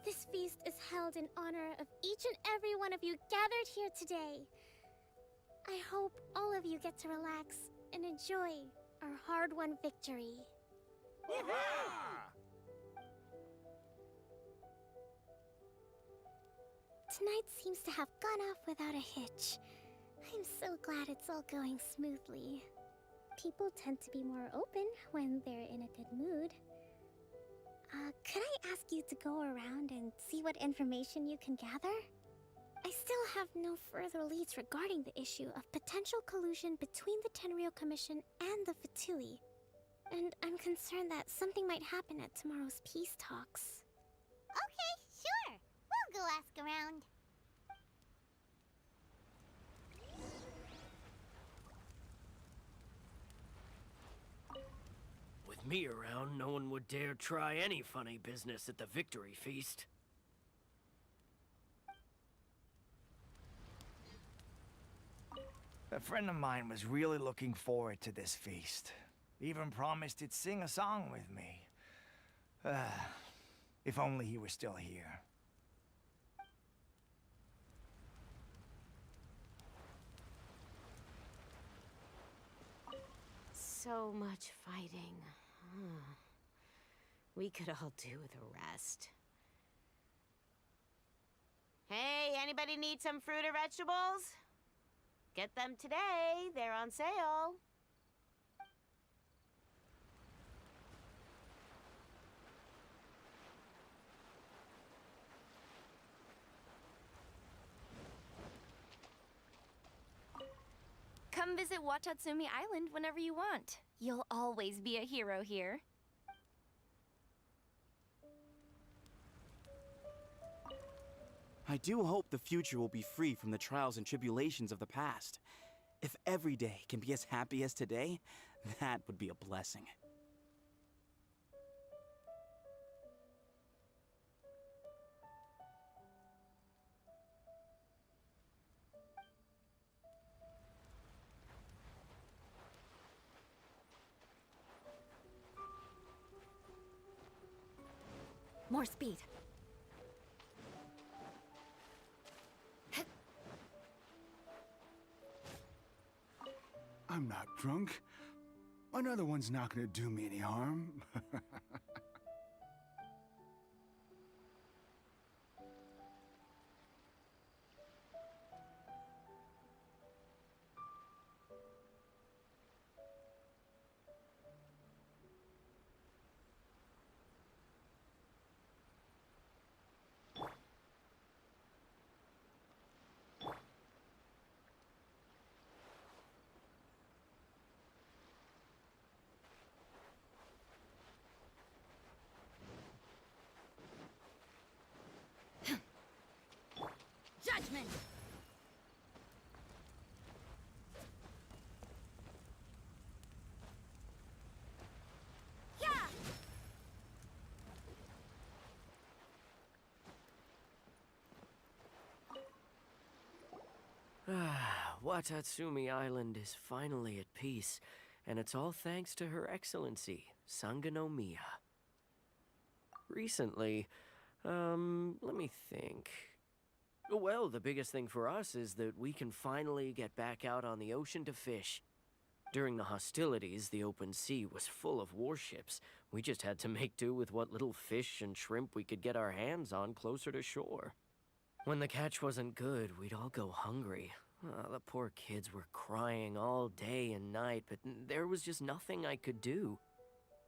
This feast is held in honor of each and every one of you gathered here today. I hope all of you get to relax and enjoy our hard-won victory. Tonight seems to have gone off without a hitch. I'm so glad it's all going smoothly. People tend to be more open when they're in a good mood. Could I ask you to go around and see what information you can gather? I still have no further leads regarding the issue of potential collusion between the Tenryou Commission and the Fatui. And I'm concerned that something might happen at tomorrow's peace talks. Okay, sure. We'll go ask around. With me around, no one would dare try any funny business at the victory feast. A friend of mine was really looking forward to this feast. Even promised he'd sing a song with me. If only he were still here. So much fighting. We could all do with a rest. Hey, anybody need some fruit or vegetables? Get them today. They're on sale. Come visit Watatsumi Island whenever you want. You'll always be a hero here. I do hope the future will be free from the trials and tribulations of the past. If every day can be as happy as today, that would be a blessing. More speed. I'm not drunk. Another one's not gonna do me any harm. Judgment! Watatsumi Island is finally at peace, and it's all thanks to Her Excellency, Sangonomiya. Recently, let me think. Well, the biggest thing for us is that we can finally get back out on the ocean to fish. During the hostilities, the open sea was full of warships. We just had to make do with what little fish and shrimp we could get our hands on closer to shore. When the catch wasn't good, we'd all go hungry. The poor kids were crying all day and night, but there was just nothing I could do.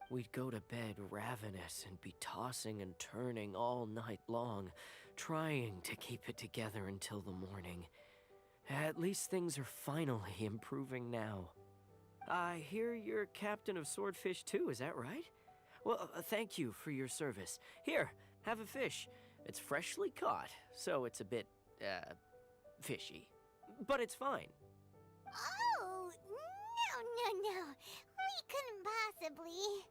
We'd go to bed ravenous and be tossing and turning all night long, trying to keep it together until the morning. At least things are finally improving now. I hear you're captain of Swordfish too, is that right? Well, thank you for your service. Here, have a fish. It's freshly caught, so it's a bit, fishy. but it's fine. Oh, no. We couldn't possibly.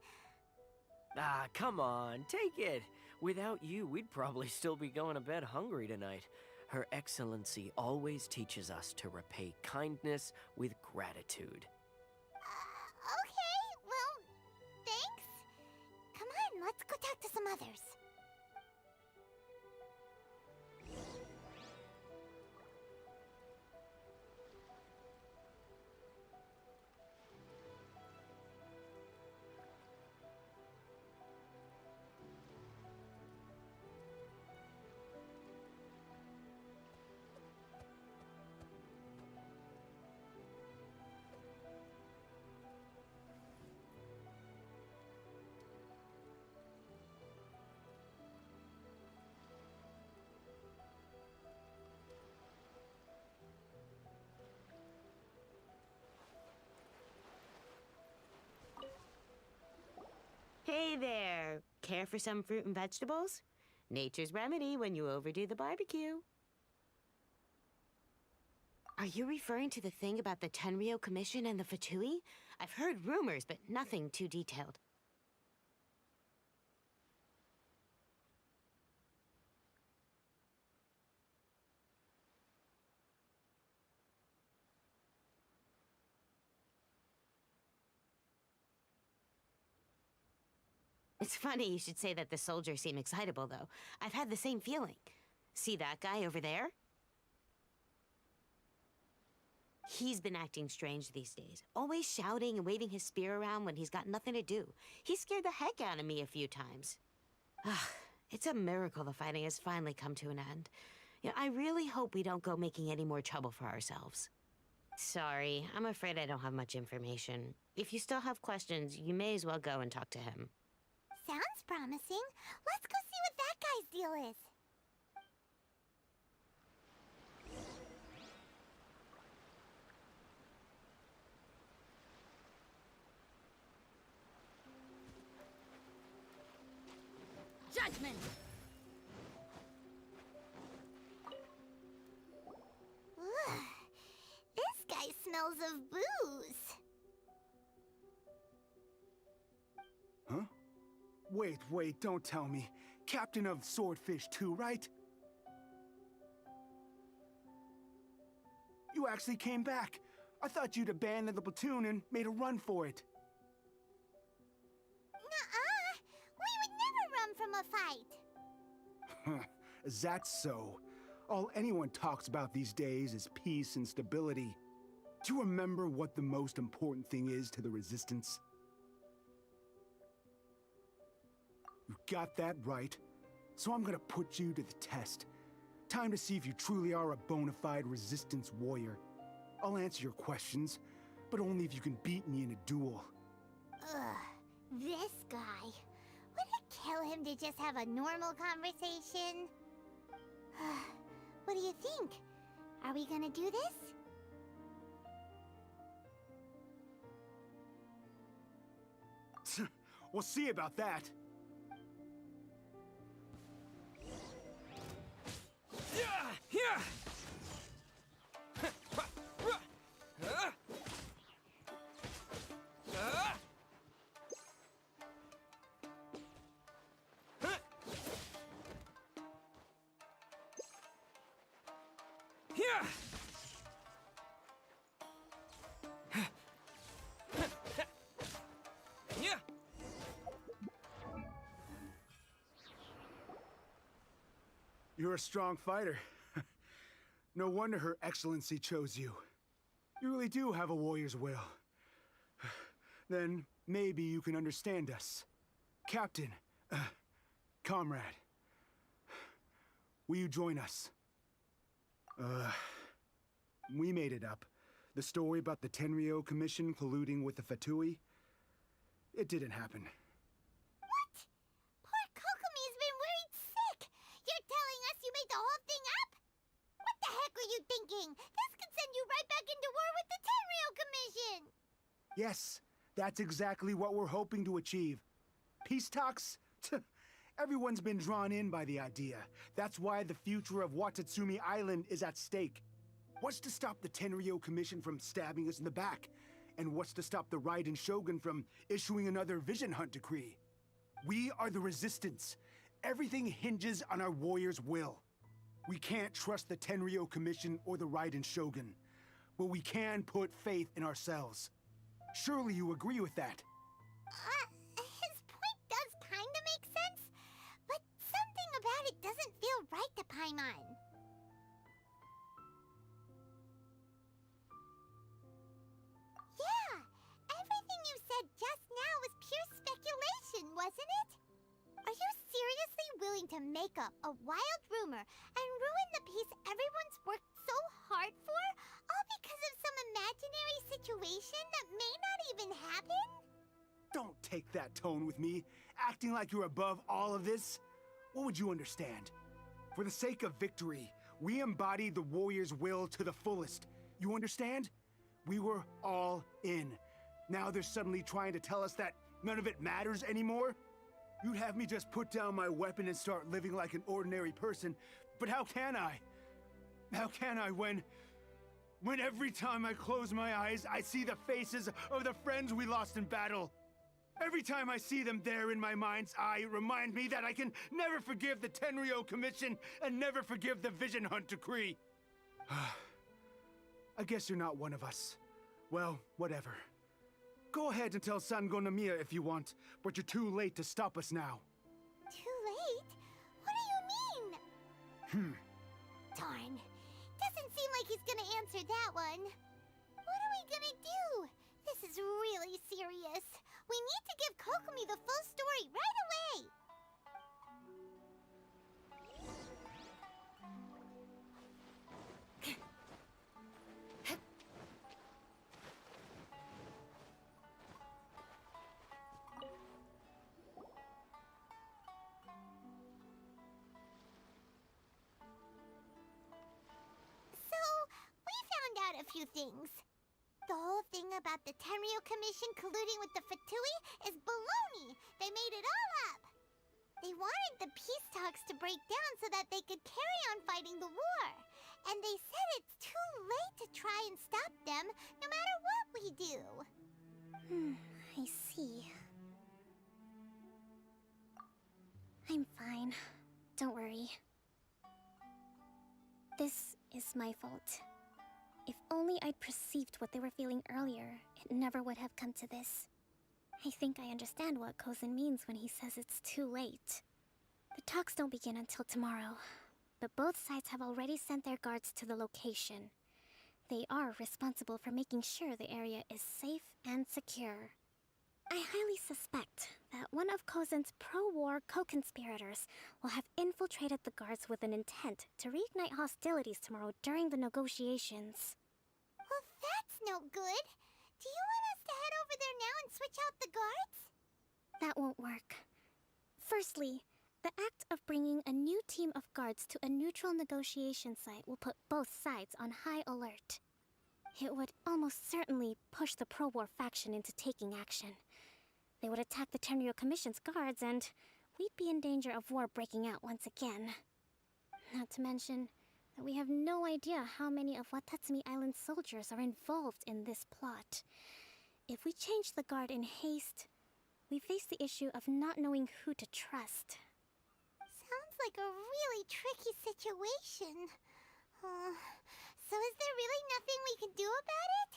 Ah, come on, take it. Without you, we'd probably still be going to bed hungry tonight. Her Excellency always teaches us to repay kindness with gratitude. Okay, well, thanks. Come on, let's go talk to some others. Hey there! Care for some fruit and vegetables? Nature's remedy when you overdo the barbecue. Are you referring to the thing about the Tenryou Commission and the Fatui? I've heard rumors, but nothing too detailed. It's funny you should say that the soldiers seem excitable, though. I've had the same feeling. See that guy over there? He's been acting strange these days, always shouting and waving his spear around when he's got nothing to do. He scared the heck out of me a few times. It's a miracle the fighting has finally come to an end. I really hope we don't go making any more trouble for ourselves. Sorry, I'm afraid I don't have much information. If you still have questions, you may as well go and talk to him. Sounds promising. Let's go see what that guy's deal is. Judgment! Ugh. This guy smells of booze. Huh? Wait, don't tell me. Captain of Swordfish too, right? You actually came back. I thought you'd abandoned the platoon and made a run for it. Nuh-uh. We would never run from a fight. Is that so? All anyone talks about these days is peace and stability. Do you remember what the most important thing is to the Resistance? You got that right. So I'm gonna put you to the test. Time to see if you truly are a bona fide Resistance warrior. I'll answer your questions, but only if you can beat me in a duel. Ugh, this guy. Would it kill him to just have a normal conversation? What do you think? Are we gonna do this? We'll see about that. You're a strong fighter. No wonder Her Excellency chose you. You really do have a warrior's will. Then maybe you can understand us. Captain, comrade, will you join us? We made it up. The story about the Tenryou Commission colluding with the Fatui, it didn't happen. What? Poor Kokomi's been worried sick. You're telling us you made the whole thing up? What the heck were you thinking? This could send you right back into war with the Tenryou Commission. Yes, that's exactly what we're hoping to achieve. Peace talks? Everyone's been drawn in by the idea. That's why the future of Watatsumi Island is at stake. What's to stop the Tenryo Commission from stabbing us in the back? And what's to stop the Raiden Shogun from issuing another Vision Hunt decree? We are the Resistance. Everything hinges on our warriors' will. We can't trust the Tenryo Commission or the Raiden Shogun, but we can put faith in ourselves. Surely you agree with that? His point does kinda make sense, but something about it doesn't feel right to Paimon. Yeah, everything you said just now was pure speculation, wasn't it? Are you seriously willing to make up a wild rumor and ruin the peace everyone's worked so hard for, all because of some imaginary situation that may not even happen? Don't take that tone with me, acting like you're above all of this. What would you understand? For the sake of victory, we embody the warrior's will to the fullest. You understand? We were all in. Now they're suddenly trying to tell us that none of it matters anymore? You'd have me just put down my weapon and start living like an ordinary person, but how can I? How can I when every time I close my eyes, I see the faces of the friends we lost in battle? Every time I see them there in my mind's eye, it reminds me that I can never forgive the Tenryo Commission and never forgive the Vision Hunt decree. I guess you're not one of us. Well, whatever. Go ahead and tell Sangonomiya if you want, but you're too late to stop us now. Too late? What do you mean? Darn. Doesn't seem like he's gonna answer that one. What are we gonna do? This is really serious. We need to give Kokomi the full story right away. A few things. The whole thing about the Tenryo Commission colluding with the Fatui is baloney. They made it all up. They wanted the peace talks to break down so that they could carry on fighting the war. And they said it's too late to try and stop them, no matter what we do. I see. I'm fine. Don't worry. This is my fault. If only I'd perceived what they were feeling earlier, it never would have come to this. I think I understand what Kozin means when he says it's too late. The talks don't begin until tomorrow, but both sides have already sent their guards to the location. They are responsible for making sure the area is safe and secure. I highly suspect that one of Kozin's pro-war co-conspirators will have infiltrated the guards with an intent to reignite hostilities tomorrow during the negotiations. Well, that's no good. Do you want us to head over there now and switch out the guards? That won't work. Firstly, the act of bringing a new team of guards to a neutral negotiation site will put both sides on high alert. It would almost certainly push the pro-war faction into taking action. They would attack the Tenryo Commission's guards, and we'd be in danger of war breaking out once again. Not to mention that we have no idea how many of Watatsumi Island's soldiers are involved in this plot. If we change the guard in haste, we face the issue of not knowing who to trust. Sounds like a really tricky situation. So is there really nothing we can do about it?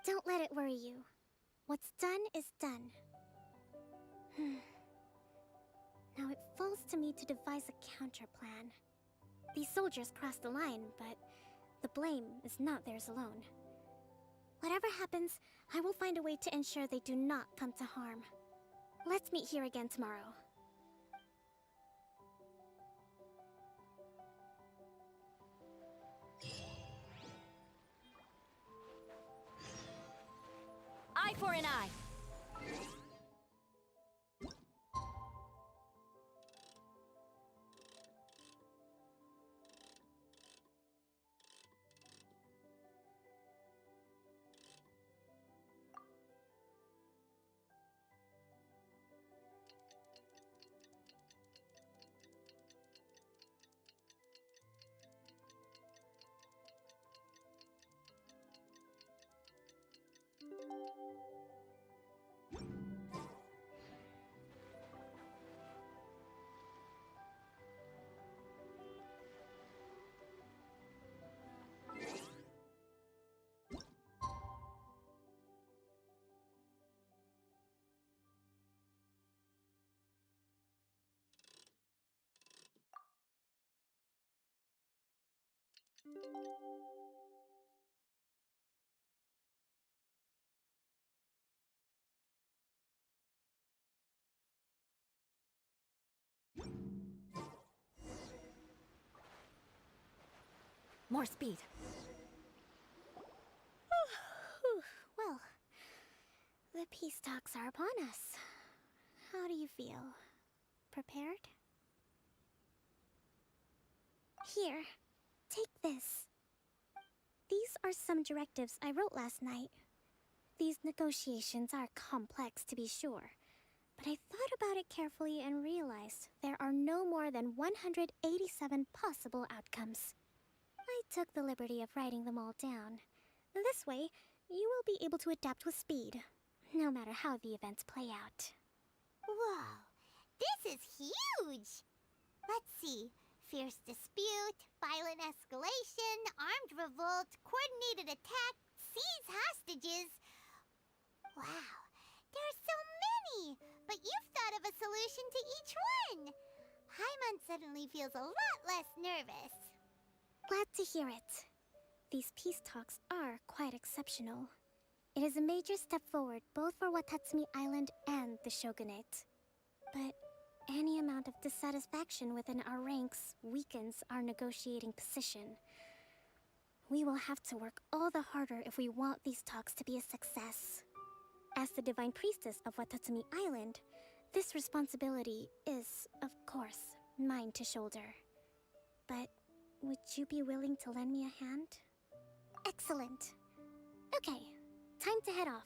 Don't let it worry you. What's done is done. Now it falls to me to devise a counter-plan. These soldiers crossed the line, but the blame is not theirs alone. Whatever happens, I will find a way to ensure they do not come to harm. Let's meet here again tomorrow. Eye for an eye. More speed. Well, the peace talks are upon us. How do you feel? Prepared? Here, take this. These are some directives I wrote last night. These negotiations are complex, to be sure, but I thought about it carefully and realized there are no more than 187 possible outcomes. I took the liberty of writing them all down. This way, you will be able to adapt with speed, no matter how the events play out. Whoa, this is huge! Let's see. Fierce dispute, violent escalation, armed revolt, coordinated attack, seize hostages. Wow, there are so many! But you've thought of a solution to each one! Paimon suddenly feels a lot less nervous. Glad to hear it. These peace talks are quite exceptional. It is a major step forward both for Watatsumi Island and the Shogunate. But any amount of dissatisfaction within our ranks weakens our negotiating position. We will have to work all the harder if we want these talks to be a success. As the Divine Priestess of Watatsumi Island, this responsibility is, of course, mine to shoulder. But would you be willing to lend me a hand? Excellent. Okay, time to head off.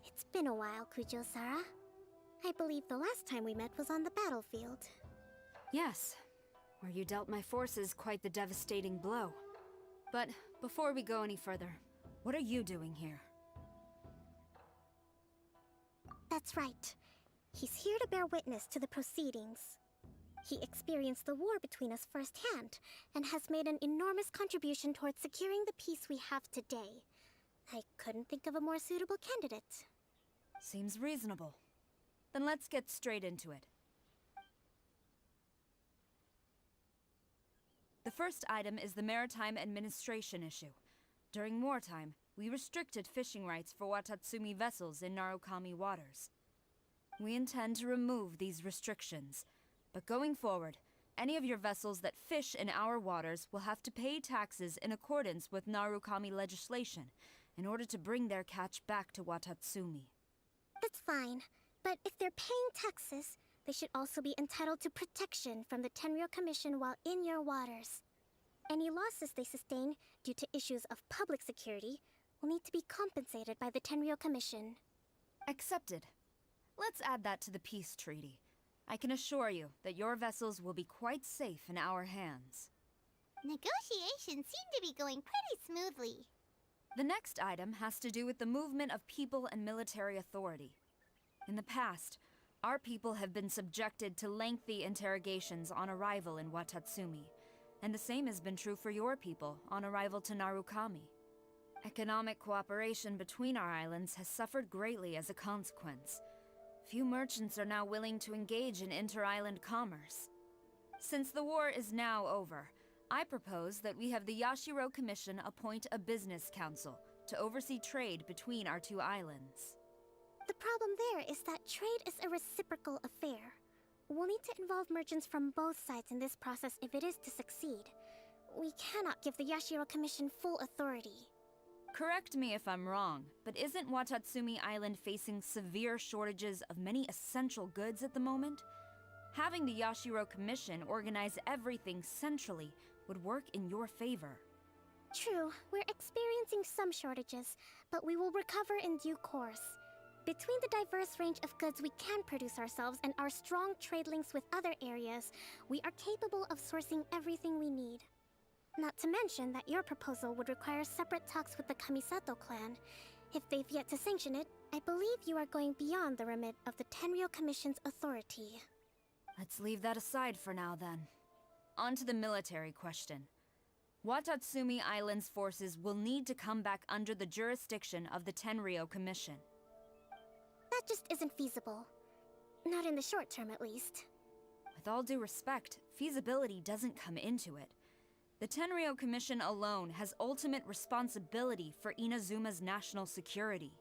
It's been a while, Kujo-Sara. I believe the last time we met was on the battlefield. Yes, where you dealt my forces quite the devastating blow. But before we go any further, what are you doing here? That's right. He's here to bear witness to the proceedings. He experienced the war between us firsthand, and has made an enormous contribution towards securing the peace we have today. I couldn't think of a more suitable candidate. Seems reasonable. Then let's get straight into it. The first item is the Maritime Administration issue. During wartime, we restricted fishing rights for Watatsumi vessels in Narukami waters. We intend to remove these restrictions, but going forward, any of your vessels that fish in our waters will have to pay taxes in accordance with Narukami legislation in order to bring their catch back to Watatsumi. That's fine, but if they're paying taxes, they should also be entitled to protection from the Tenryou Commission while in your waters. Any losses they sustain due to issues of public security will need to be compensated by the Tenryou Commission. Accepted. Let's add that to the peace treaty. I can assure you that your vessels will be quite safe in our hands. Negotiations seem to be going pretty smoothly. The next item has to do with the movement of people and military authority. In the past, our people have been subjected to lengthy interrogations on arrival in Watatsumi, and the same has been true for your people on arrival to Narukami. Economic cooperation between our islands has suffered greatly as a consequence. Few merchants are now willing to engage in inter-island commerce. Since the war is now over, I propose that we have the Yashiro Commission appoint a business council to oversee trade between our two islands. The problem there is that trade is a reciprocal affair. We'll need to involve merchants from both sides in this process if it is to succeed. We cannot give the Yashiro Commission full authority. Correct me if I'm wrong, but isn't Watatsumi Island facing severe shortages of many essential goods at the moment? Having the Yashiro Commission organize everything centrally would work in your favor. True, we're experiencing some shortages, but we will recover in due course. Between the diverse range of goods we can produce ourselves and our strong trade links with other areas, we are capable of sourcing everything we need. Not to mention that your proposal would require separate talks with the Kamisato clan. If they've yet to sanction it, I believe you are going beyond the remit of the Tenryou Commission's authority. Let's leave that aside for now, then. On to the military question. Watatsumi Island's forces will need to come back under the jurisdiction of the Tenryou Commission. That just isn't feasible. Not in the short term, at least. With all due respect, feasibility doesn't come into it. The Tenryou Commission alone has ultimate responsibility for Inazuma's national security.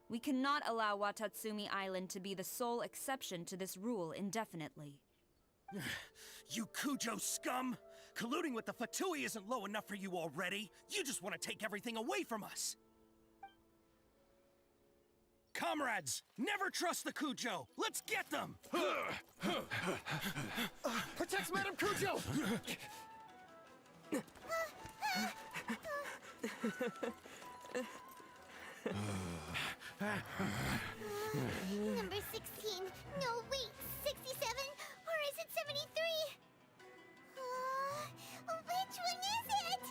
We cannot allow Watatsumi Island to be the sole exception to this rule indefinitely. You Kujo scum! Colluding with the Fatui isn't low enough for you already. You just want to take everything away from us. Comrades, never trust the Kujo! Let's get them! Protect Madame Kujo! Number 16. No, wait. 67? Or is it 73? Which one is it?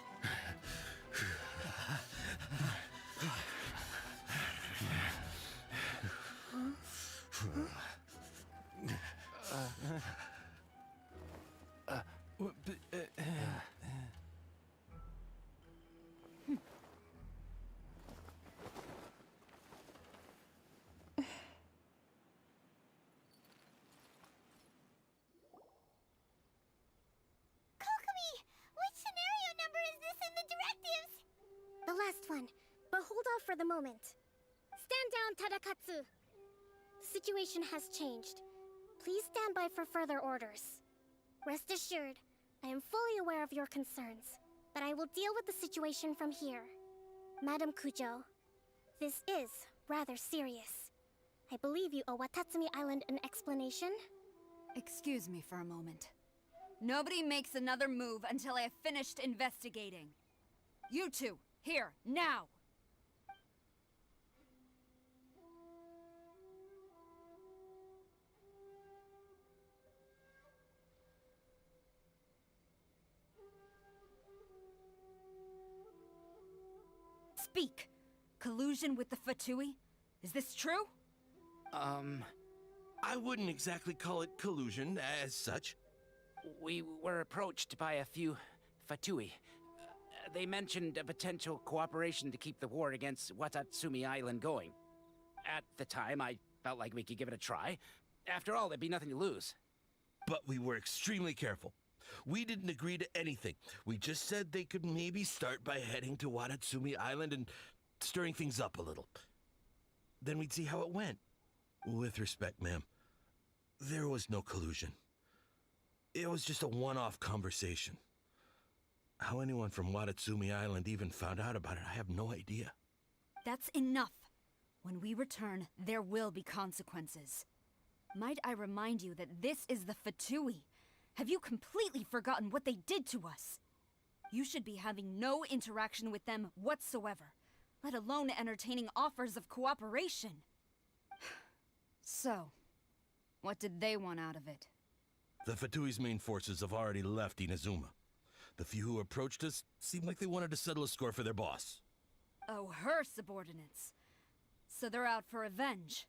The last one, but hold off for the moment. Stand down, Tadakatsu! The situation has changed. Please stand by for further orders. Rest assured, I am fully aware of your concerns, but I will deal with the situation from here. Madam Kujo, this is rather serious. I believe you owe Watatsumi Island an explanation? Excuse me for a moment. Nobody makes another move until I have finished investigating. You two, here, now! Speak! Collusion with the Fatui? Is this true? I wouldn't exactly call it collusion as such. We were approached by a few Fatui. They mentioned a potential cooperation to keep the war against Watatsumi Island going. At the time, I felt like we could give it a try. After all, there'd be nothing to lose. But we were extremely careful. We didn't agree to anything. We just said they could maybe start by heading to Watatsumi Island and stirring things up a little. Then we'd see how it went. With respect, ma'am, there was no collusion. It was just a one-off conversation. How anyone from Watatsumi Island even found out about it, I have no idea. That's enough. When we return, there will be consequences. Might I remind you that this is the Fatui? Have you completely forgotten what they did to us? You should be having no interaction with them whatsoever, let alone entertaining offers of cooperation. So, what did they want out of it? The Fatui's main forces have already left Inazuma. The few who approached us seemed like they wanted to settle a score for their boss. Oh, her subordinates. So they're out for revenge.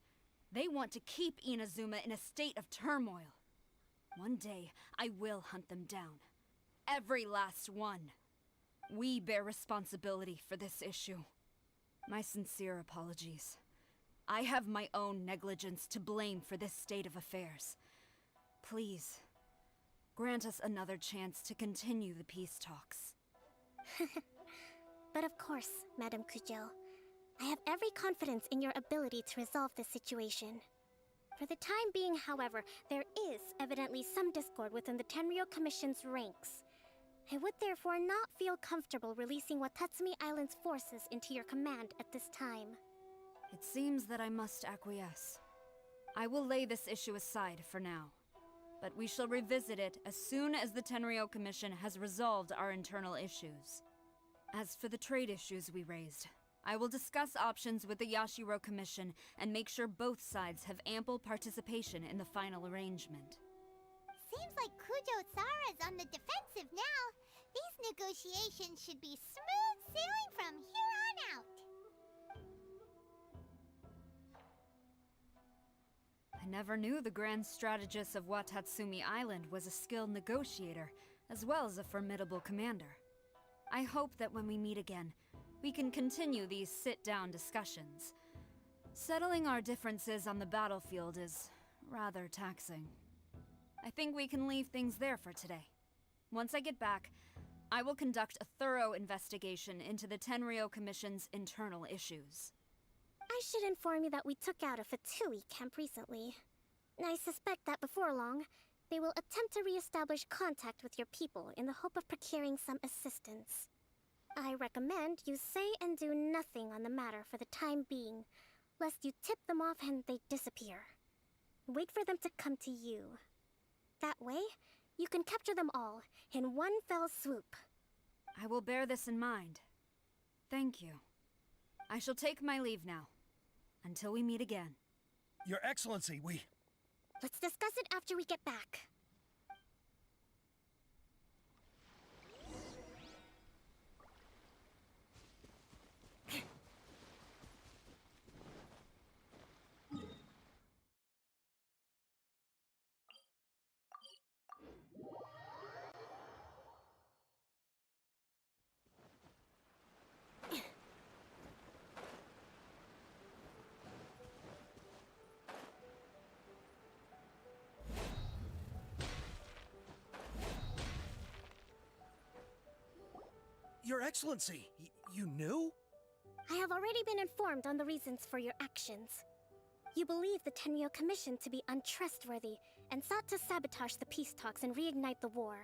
They want to keep Inazuma in a state of turmoil. One day, I will hunt them down. Every last one. We bear responsibility for this issue. My sincere apologies. I have my own negligence to blame for this state of affairs. Please, grant us another chance to continue the peace talks. But of course, Madame Kujo. I have every confidence in your ability to resolve this situation. For the time being, however, there is evidently some discord within the Tenryou Commission's ranks. I would therefore not feel comfortable releasing Watatsumi Island's forces into your command at this time. It seems that I must acquiesce. I will lay this issue aside for now. But we shall revisit it as soon as the Tenryou Commission has resolved our internal issues. As for the trade issues we raised, I will discuss options with the Yashiro Commission and make sure both sides have ample participation in the final arrangement. Seems like Kujo-sara's on the defensive now. These negotiations should be smooth sailing from here on out. I never knew the grand strategist of Watatsumi Island was a skilled negotiator, as well as a formidable commander. I hope that when we meet again, we can continue these sit-down discussions. Settling our differences on the battlefield is rather taxing. I think we can leave things there for today. Once I get back, I will conduct a thorough investigation into the Tenryou Commission's internal issues. I should inform you that we took out a Fatui camp recently. I suspect that before long, they will attempt to re-establish contact with your people in the hope of procuring some assistance. I recommend you say and do nothing on the matter for the time being, lest you tip them off and they disappear. Wait for them to come to you. That way, you can capture them all in one fell swoop. I will bear this in mind. Thank you. I shall take my leave now. Until we meet again. Your Excellency, Let's discuss it after we get back. Your Excellency, you knew? I have already been informed on the reasons for your actions. You believe the Tenryou Commission to be untrustworthy and sought to sabotage the peace talks and reignite the war.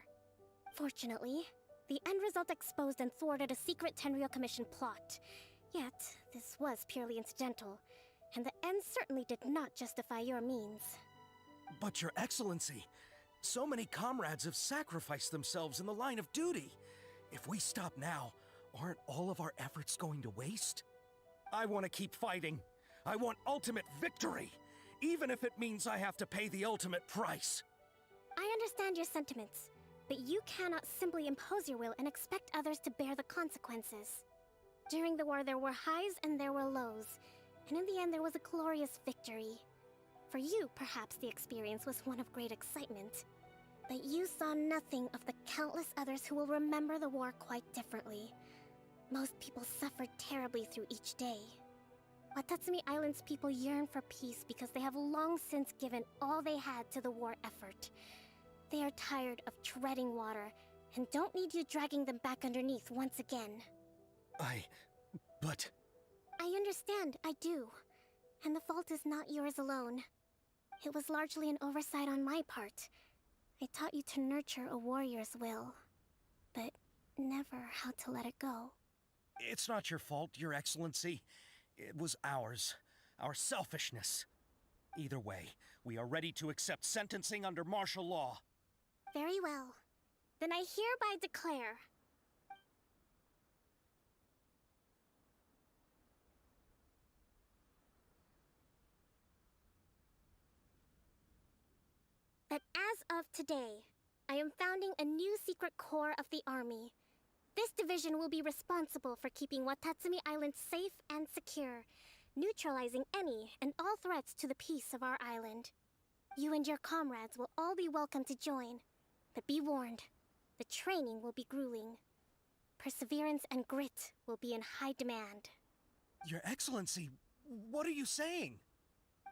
Fortunately, the end result exposed and thwarted a secret Tenryou Commission plot. Yet, this was purely incidental, and the end certainly did not justify your means. But Your Excellency, so many comrades have sacrificed themselves in the line of duty. If we stop now, aren't all of our efforts going to waste? I want to keep fighting. I want ultimate victory, even if it means I have to pay the ultimate price. I understand your sentiments, but you cannot simply impose your will and expect others to bear the consequences. During the war, there were highs and there were lows, and in the end, there was a glorious victory. For you, perhaps the experience was one of great excitement. But you saw nothing of the countless others who will remember the war quite differently. Most people suffered terribly through each day. Watatsumi Island's people yearn for peace because they have long since given all they had to the war effort. They are tired of treading water and don't need you dragging them back underneath once again. But... I understand, I do. And the fault is not yours alone. It was largely an oversight on my part. I taught you to nurture a warrior's will, but never how to let it go. It's not your fault, Your Excellency. It was ours. Our selfishness. Either way, we are ready to accept sentencing under martial law. Very well. Then I hereby declare... that as of today, I am founding a new secret corps of the army. This division will be responsible for keeping Watatsumi Island safe and secure, neutralizing any and all threats to the peace of our island. You and your comrades will all be welcome to join, but be warned, the training will be grueling. Perseverance and grit will be in high demand. Your Excellency, what are you saying?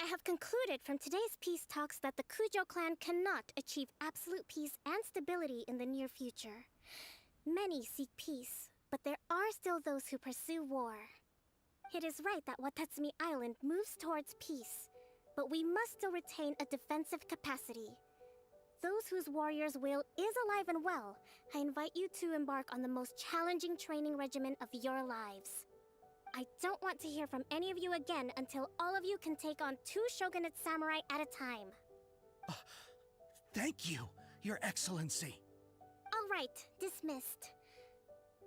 I have concluded from today's peace talks that the Kujo clan cannot achieve absolute peace and stability in the near future. Many seek peace, but there are still those who pursue war. It is right that Watatsumi Island moves towards peace, but we must still retain a defensive capacity. Those whose warrior's will is alive and well, I invite you to embark on the most challenging training regimen of your lives. I don't want to hear from any of you again until all of you can take on 2 shogunate samurai at a time. Thank you, Your Excellency. All right, dismissed.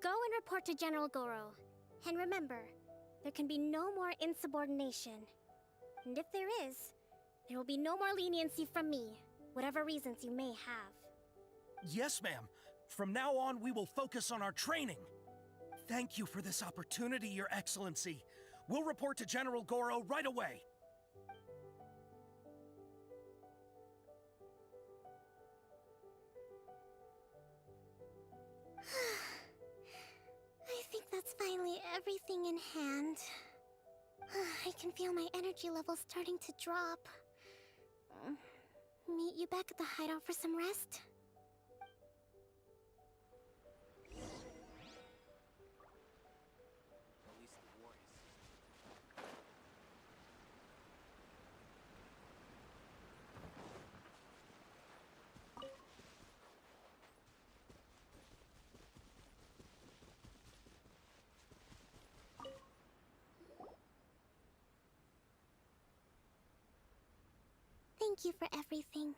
Go and report to General Goro. And remember, there can be no more insubordination. And if there is, there will be no more leniency from me, whatever reasons you may have. Yes, ma'am. From now on, we will focus on our training. Thank you for this opportunity, Your Excellency. We'll report to General Goro right away. I think that's finally everything in hand. I can feel my energy levels starting to drop. Meet you back at the hideout for some rest? Thank you for everything.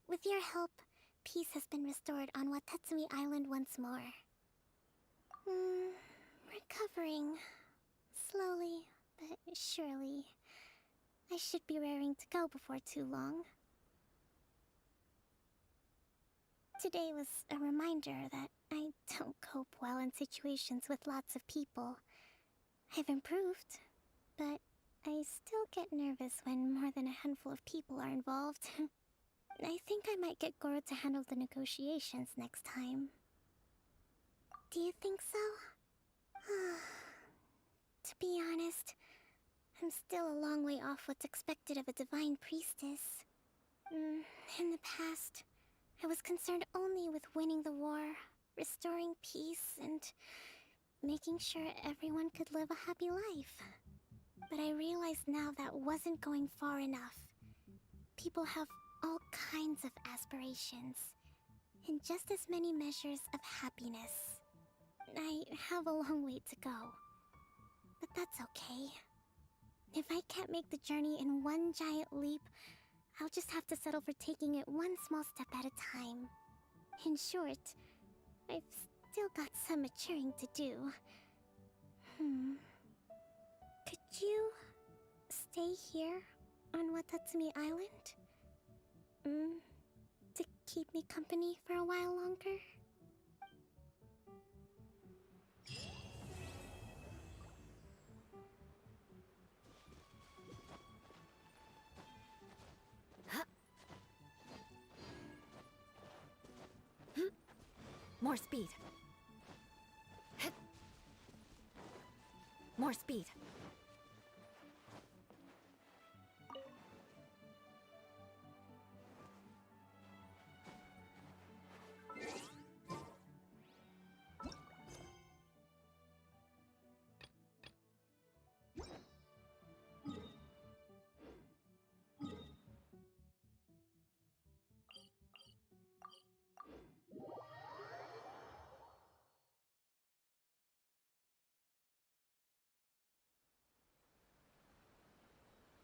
With your help, peace has been restored on Watatsumi Island once more. Recovering. Slowly, but surely. I should be raring to go before too long. Today was a reminder that I don't cope well in situations with lots of people. I've improved, but I still get nervous when more than a handful of people are involved. I think I might get Goro to handle the negotiations next time. Do you think so? To be honest, I'm still a long way off what's expected of a divine priestess. In the past, I was concerned only with winning the war, restoring peace, and making sure everyone could live a happy life. But I realize now that wasn't going far enough. People have all kinds of aspirations, and just as many measures of happiness. I have a long way to go. But that's okay. If I can't make the journey in one giant leap, I'll just have to settle for taking it one small step at a time. In short, I've still got some maturing to do. Could you stay here on Watatsumi Island? To keep me company for a while longer? More speed. More speed.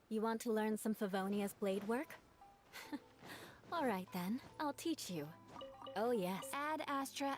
You want to learn some Favonia's blade work? Alright then, I'll teach you. Oh yes. Ad Astra